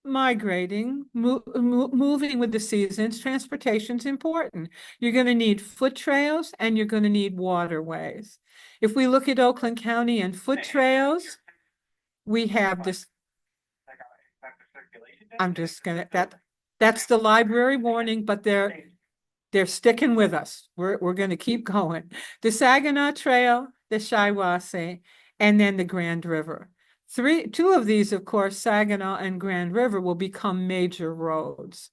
migrating, moving with the seasons, transportation's important. You're going to need foot trails and you're going to need waterways. If we look at Oakland County and foot trails, we have this. I'm just going to, that's the library warning, but they're sticking with us. We're going to keep going. The Saginaw Trail, the Shiawassee, and then the Grand River. 2 of these, of course, Saginaw and Grand River, will become major roads.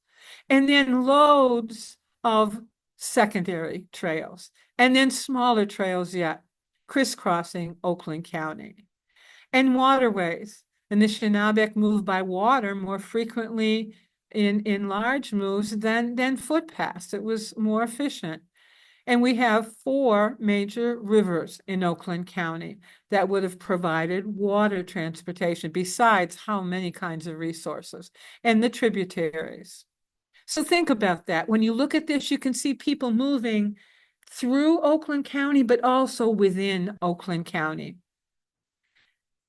And then loads of secondary trails, and then smaller trails yet, crisscrossing Oakland County. And waterways. And the Anishinaabe move by water more frequently in large moves than footpaths. It was more efficient. And we have 4 major rivers in Oakland County that would have provided water transportation, besides how many kinds of resources, and the tributaries. So think about that. When you look at this, you can see people moving through Oakland County, but also within Oakland County.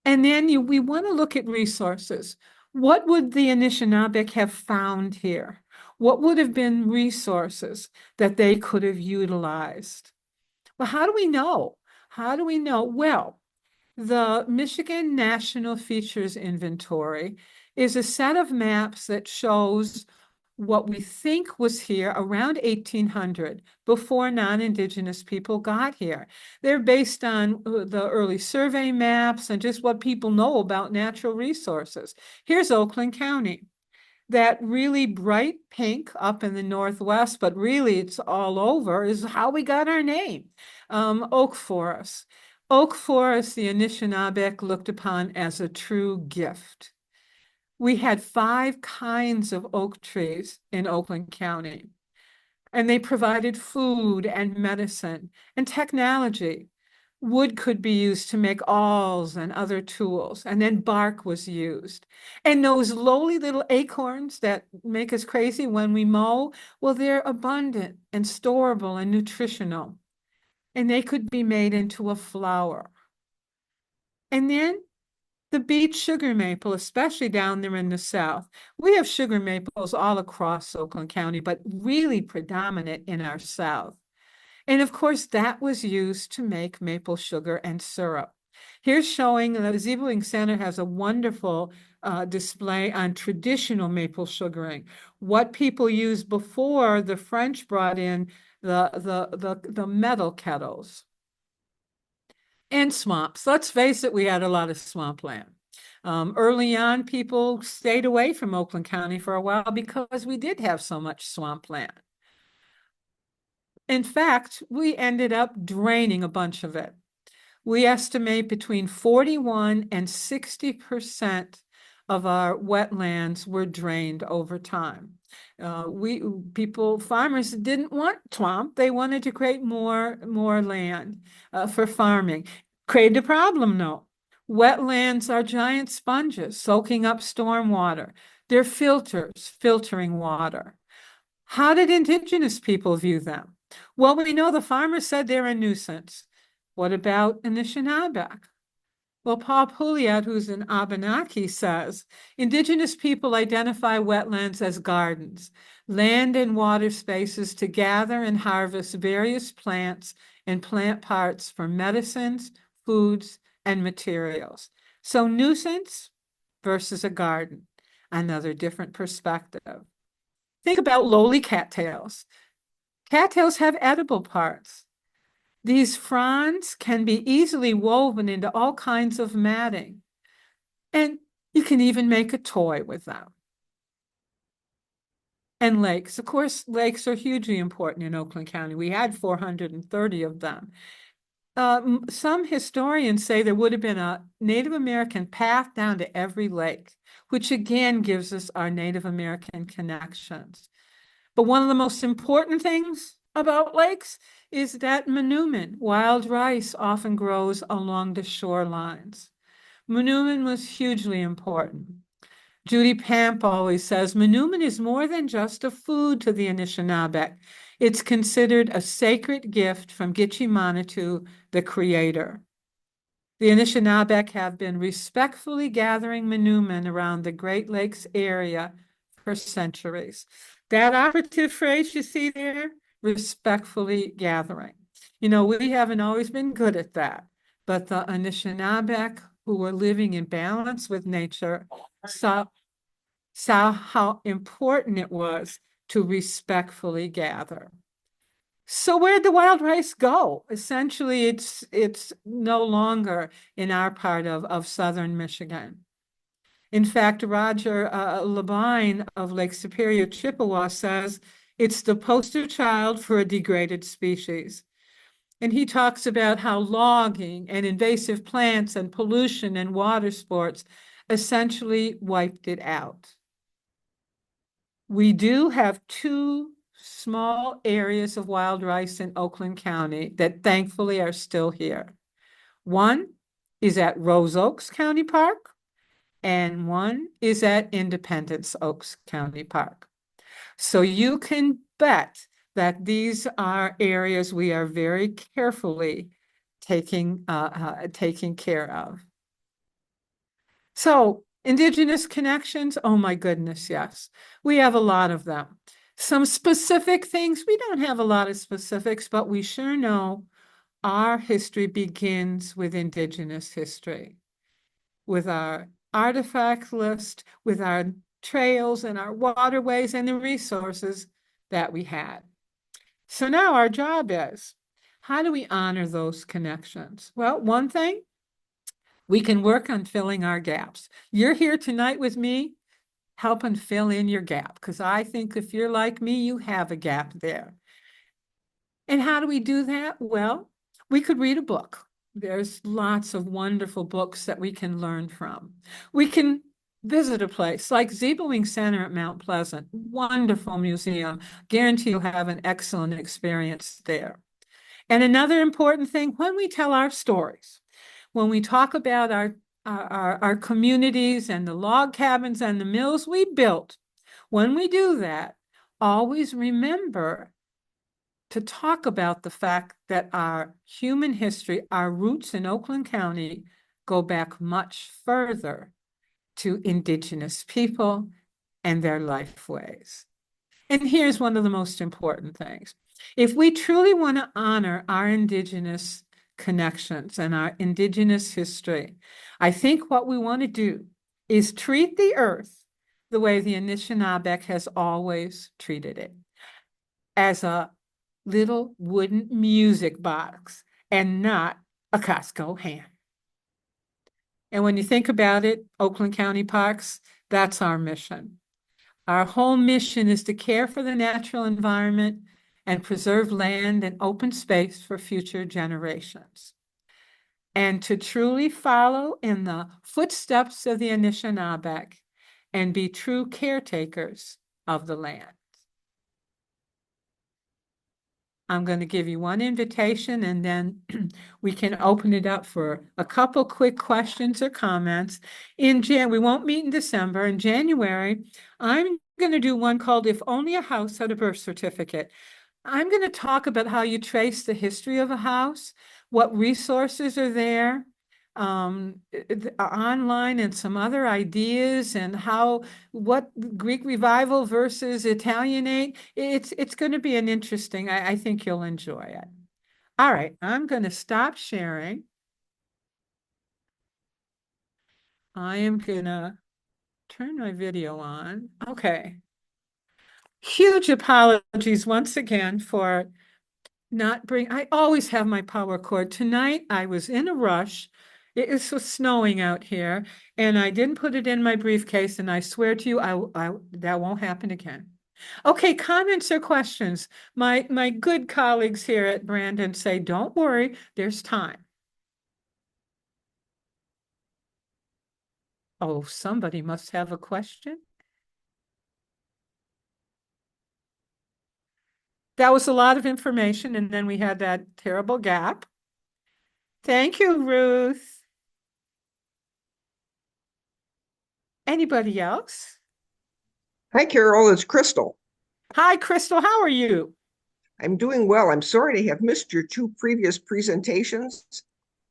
And then we want to look at resources. What would the Anishinaabe have found here? What would have been resources that they could have utilized? Well, how do we know? How do we know? Well, the Michigan National Features Inventory is a set of maps that shows what we think was here around 1800, before non-Indigenous people got here. They're based on the early survey maps and just what people know about natural resources. Here's Oakland County. That really bright pink up in the northwest, but really it's all over, is how we got our name, oak forest. Oak forest, the Anishinaabe looked upon as a true gift. We had 5 kinds of oak trees in Oakland County, and they provided food and medicine and technology. Wood could be used to make awls and other tools, and then bark was used. And those lowly little acorns that make us crazy when we mow, well, they're abundant and storable and nutritional. and they could be made into a flour. And then the beach sugar maple, especially down there in the south. We have sugar maples all across Oakland County, but really predominant in our south. And of course, that was used to make maple sugar and syrup. Here's showing the Zebulon Center has a wonderful display on traditional maple sugaring. What people used before the French brought in the metal kettles. And swamps. Let's face it, we had a lot of swampland. Early on, people stayed away from Oakland County for a while because we did have so much swampland. In fact, we ended up draining a bunch of it. We estimate between 41 and 60% of our wetlands were drained over time. Farmers didn't want swamp. They wanted to create more land for farming. Created a problem, though. Wetlands are giant sponges soaking up storm water. They're filters filtering water. How did Indigenous people view them? Well, we know the farmers said they're a nuisance. What about Anishinaabe? Well, Paul Pouliot, who's an Abenaki, says Indigenous people identify wetlands as gardens, land and water spaces to gather and harvest various plants and plant parts for medicines, foods, and materials. So nuisance versus a garden, another different perspective. Think about lowly cattails. Cattails have edible parts. These fronds can be easily woven into all kinds of matting, and you can even make a toy with them. And lakes. Of course, lakes are hugely important in Oakland County. We had 430 of them. Some historians say there would have been a Native American path down to every lake, which again gives us our Native American connections. But one of the most important things about lakes is that manoomin, wild rice, often grows along the shorelines. Manoomin was hugely important. Judy Pamp always says manoomin is more than just a food to the Anishinaabe. It's considered a sacred gift from Gitche-Manitou, the creator. The Anishinaabe have been respectfully gathering manoomin around the Great Lakes area for centuries. That operative phrase you see there, respectfully gathering. You know, we haven't always been good at that, but the Anishinaabe who were living in balance with nature saw how important it was to respectfully gather. So where'd the wild rice go? Essentially, it's no longer in our part of southern Michigan. In fact, Roger Labine of Lake Superior, Chippewa says it's the poster child for a degraded species. And he talks about how logging and invasive plants and pollution and water sports essentially wiped it out. We do have two small areas of wild rice in Oakland County that thankfully are still here. One is at Rose Oaks County Park, and one is at Independence Oaks County Park. So you can bet that these are areas we are very carefully taking care of. So Indigenous connections, oh my goodness, yes. We have a lot of them. Some specific things, we don't have a lot of specifics, but we sure know our history begins with Indigenous history, with our artifact list, with our trails and our waterways and the resources that we had. So now our job is, how do we honor those connections? Well, one thing, we can work on filling our gaps. You're here tonight with me, helping fill in your gap, because I think if you're like me, you have a gap there. And how do we do that? Well, we could read a book. There's lots of wonderful books that we can learn from. We can visit a place like Zebulon Center at Mount Pleasant, wonderful museum. Guarantee you'll have an excellent experience there. And another important thing, when we tell our stories, when we talk about our communities and the log cabins and the mills we built, when we do that, always remember to talk about the fact that our human history, our roots in Oakland County go back much further to Indigenous people and their lifeways. And here's one of the most important things. If we truly want to honor our Indigenous connections and our Indigenous history, I think what we want to do is treat the earth the way the Anishinaabe has always treated it, as a little wooden music box and not a Costco hand. And when you think about it, Oakland County Parks, that's our mission. Our whole mission is to care for the natural environment and preserve land and open space for future generations, and to truly follow in the footsteps of the Anishinaabe and be true caretakers of the land. I'm going to give you one invitation, and then we can open it up for a couple quick questions or comments. We won't meet in December. In January, I'm going to do one called If Only a House Had a Birth Certificate. I'm going to talk about how you trace the history of a house, what resources are there, online, and some other ideas, and what Greek revival versus Italianate. It's going to be an interesting, I think you'll enjoy it. All right, I'm going to stop sharing. I am going to turn my video on. Okay. Huge apologies once again for I always have my power cord. Tonight, I was in a rush. It was snowing out here, and I didn't put it in my briefcase, and I swear to you, that won't happen again. Okay, comments or questions? My good colleagues here at Brandon say, don't worry, there's time. Oh, somebody must have a question. That was a lot of information, and then we had that terrible gap. Thank you, Ruth. Anybody else? Hi, Carol. It's Crystal. Hi, Crystal. How are you? I'm doing well. I'm sorry to have missed your two previous presentations.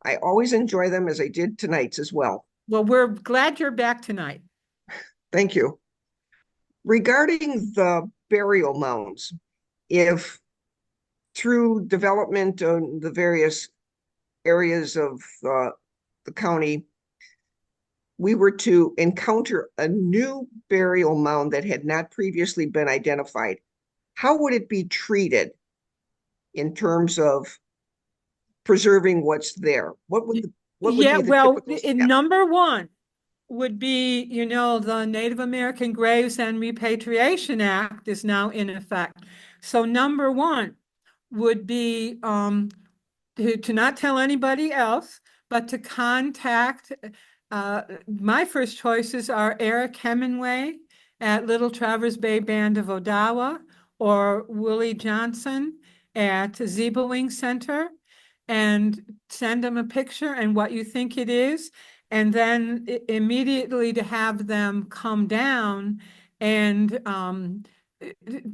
I always enjoy them as I did tonight's as well. Well, we're glad you're back tonight. Thank you. Regarding the burial mounds, if through development on the various areas of the county, we were to encounter a new burial mound that had not previously been identified, how would it be treated in terms of preserving what's there? What would be the typical step? Number one would be, the Native American Graves and Repatriation Act is now in effect. So number one would be to not tell anybody else, but to contact, my first choices are Eric Hemingway at Little Traverse Bay Band of Odawa, or Willie Johnson at Zebawing Center, and send them a picture and what you think it is, and then immediately to have them come down and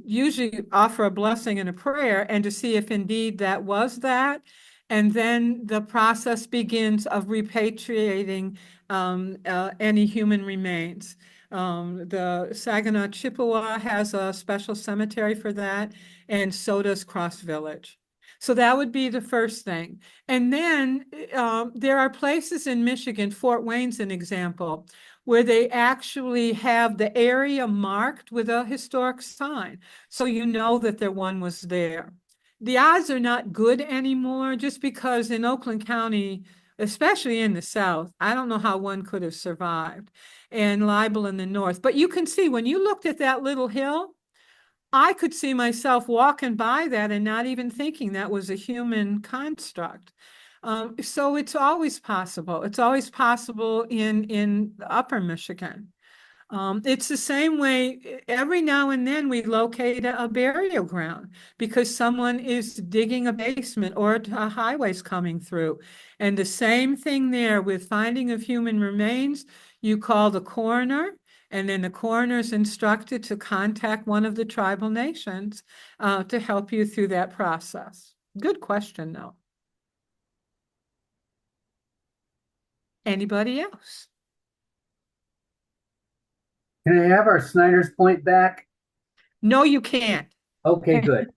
usually offer a blessing and a prayer, and to see if indeed that was that. And then the process begins of repatriating any human remains. The Saginaw Chippewa has a special cemetery for that, and so does Cross Village. So that would be the first thing. And then there are places in Michigan, Fort Wayne's an example, where they actually have the area marked with a historic sign, so you know that one was there. The odds are not good anymore, just because in Oakland County, especially in the South, I don't know how one could have survived, and Libel in the North. But you can see, when you looked at that little hill, I could see myself walking by that and not even thinking that was a human construct. So it's always possible. It's always possible in Upper Michigan. It's the same way. Every now and then we locate a burial ground because someone is digging a basement or a highway's coming through. And the same thing there with finding of human remains. You call the coroner, And then the coroner is instructed to contact one of the tribal nations to help you through that process. Good question, though. Anybody else? Can I have our Snyder's Point back? No, you can't. Okay, good.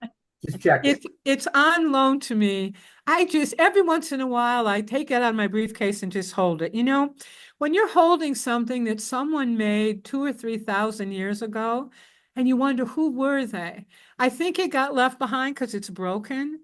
Just check it. It's on loan to me. I just, every once in a while, I take it out of my briefcase and just hold it. You know, when you're holding something that someone made 2,000 or 3,000 years ago, and you wonder who were they? I think it got left behind because it's broken.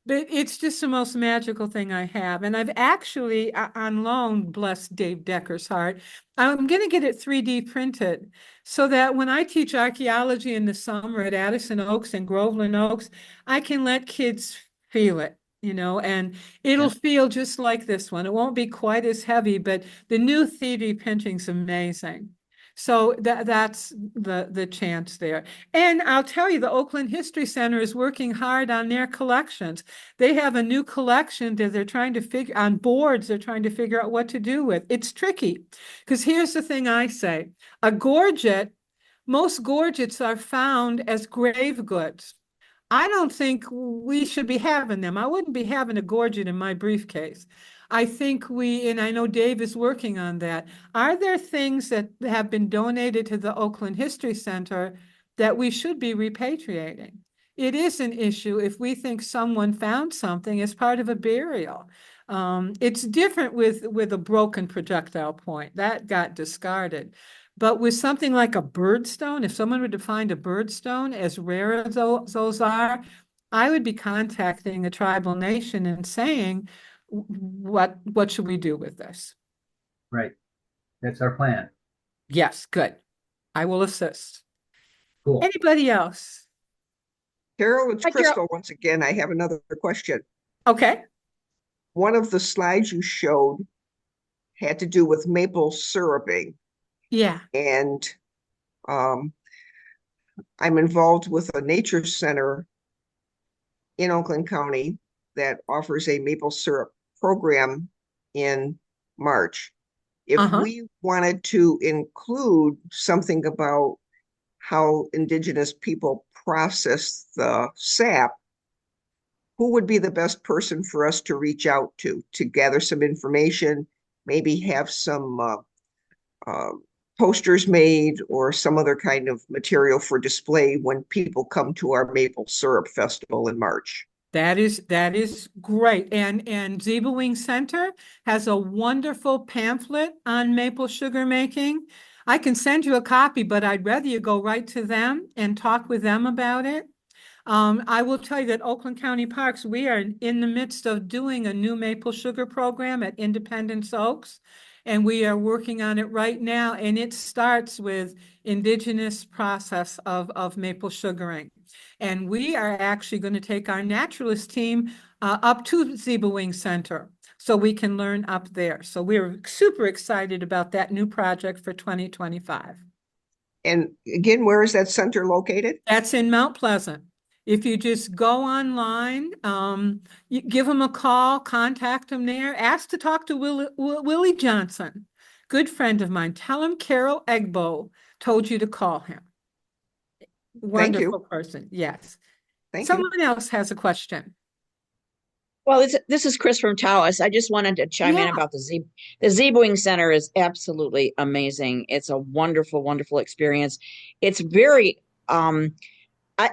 But it's just the most magical thing I have. And I've actually, on loan, bless Dave Decker's heart, I'm going to get it 3D printed so that when I teach archaeology in the summer at Addison Oaks and Groveland Oaks, I can let kids feel it, you know, and it'll feel just like this one. It won't be quite as heavy, but the new 3D printing's amazing. So that's the chance there. And I'll tell you, the Oakland History Center is working hard on their collections. They have a new collection that they're trying to figure on boards. They're trying to figure out what to do with. It's tricky because here's the thing I say. Most gorgets are found as grave goods. I don't think we should be having them. I wouldn't be having a gorget in my briefcase. I think and I know Dave is working on that. Are there things that have been donated to the Oakland History Center that we should be repatriating? It is an issue if we think someone found something as part of a burial. It's different with a broken projectile point. That got discarded. But with something like a birdstone, if someone were to find a birdstone, as rare as those are, I would be contacting a tribal nation and saying, what should we do with this? Right. That's our plan. Yes, good. I will assist. Cool. Anybody else? Carol, it's Hi, Carol. Crystal once again. I have another question. Okay. One of the slides you showed had to do with maple syruping, Yeah. and I'm involved with a nature center in Oakland County that offers a maple syrup program in March. If we wanted to include something about how Indigenous people process the sap, who would be the best person for us to reach out to gather some information, maybe have some posters made or some other kind of material for display when people come to our maple syrup festival in March? That is great. And Zebra Wing Center has a wonderful pamphlet on maple sugar making. I can send you a copy, but I'd rather you go right to them and talk with them about it. I will tell you that Oakland County Parks, we are in the midst of doing a new maple sugar program at Independence Oaks, and we are working on it right now. And it starts with Indigenous process of maple sugaring. And we are actually going to take our naturalist team up to Zebra Wing Center so we can learn up there. So we're super excited about that new project for 2025. And again, where is that center located? That's in Mount Pleasant. If you just go online, you give them a call, contact them there, ask to talk to Willie Johnson, good friend of mine. Tell him Caretakers told you to call him. Wonderful person. Yes. Thank you. Someone else has a question. Well, this is Chris from Taos. I just wanted to chime in about the Zebra Wing Center is absolutely amazing. It's a wonderful, wonderful experience. It's very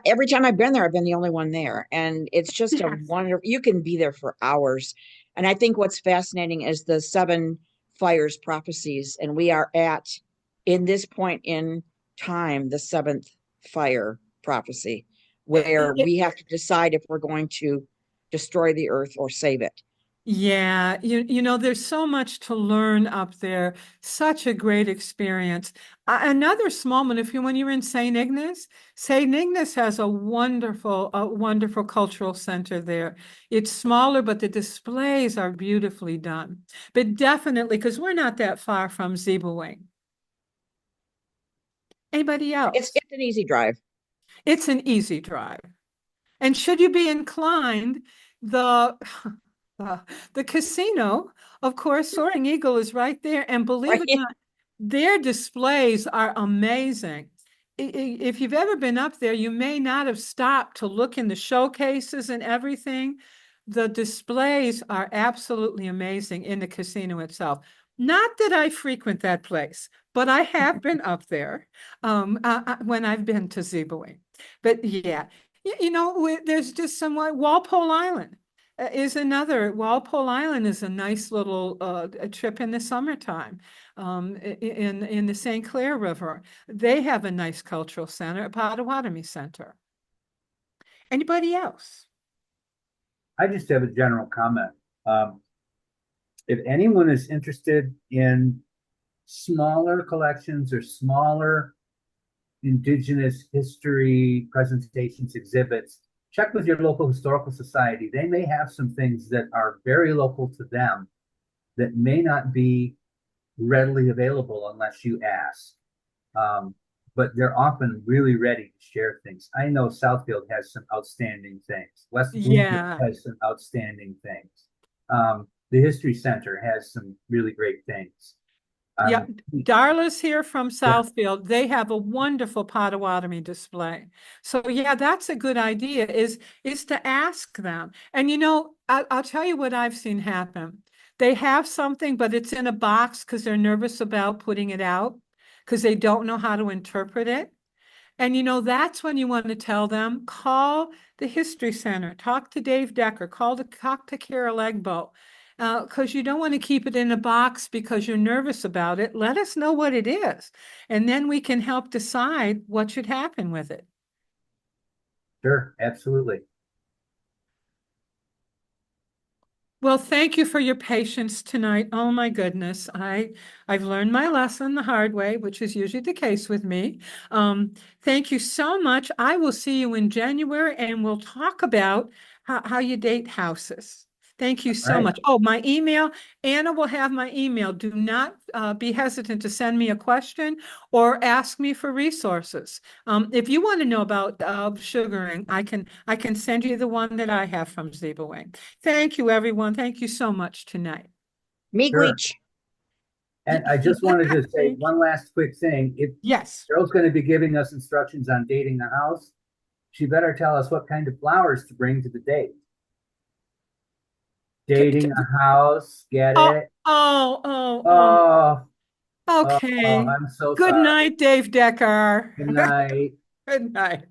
every time I've been there, I've been the only one there, and it's just a wonderful. You can be there for hours, and I think what's fascinating is the 7 fires prophecies, and we are in this point in time, the 7th fire prophecy, where we have to decide if we're going to destroy the earth or save it. Yeah, you know, there's so much to learn up there. Such a great experience. Another small one, when you're in St. Ignace has a wonderful cultural center there. It's smaller, but the displays are beautifully done. But definitely, because we're not that far from Zebra Wing. Anybody else? It's an easy drive. It's an easy drive. And should you be inclined, the casino, of course, Soaring Eagle is right there. And believe it or not, their displays are amazing. If you've ever been up there, you may not have stopped to look in the showcases and everything. The displays are absolutely amazing in the casino itself. Not that I frequent that place, but I have been up there when I've been to Zeeboing. But yeah, there's just some Walpole Island Walpole Island is a nice little a trip in the summertime in the St. Clair River. They have a nice cultural center, a Potawatomi Center. Anybody else? I just have a general comment. If anyone is interested in smaller collections or smaller Indigenous history presentations, exhibits, check with your local historical society. They may have some things that are very local to them that may not be readily available unless you ask. But they're often really ready to share things. I know Southfield has some outstanding things. West Bloomfield has some outstanding things. The History Center has some really great things. Yeah, Darla's here from Southfield. They have a wonderful Potawatomi display. So yeah, that's a good idea is to ask them. And I'll tell you what I've seen happen. They have something, but it's in a box because they're nervous about putting it out because they don't know how to interpret it. And that's when you want to tell them, call the History Center, talk to Dave Decker, talk to Caretakers. Because you don't want to keep it in a box because you're nervous about it. Let us know what it is, and then we can help decide what should happen with it. Sure, absolutely. Well, thank you for your patience tonight. Oh my goodness, I've learned my lesson the hard way, which is usually the case with me. Thank you so much. I will see you in January, and we'll talk about how you date houses. Thank you so much. Oh, my email, Anna will have my email. Do not be hesitant to send me a question or ask me for resources. If you want to know about sugaring, I can send you the one that I have from Zeeboing. Thank you, everyone. Thank you so much tonight. Miigwech. And I just wanted to say one last quick thing. If Yes. Cheryl's going to be giving us instructions on dating a house, she better tell us what kind of flowers to bring to the date. Dating a house, get it? Oh. Okay. I'm so Good sorry. night, Dave Decker. Good night. Good night.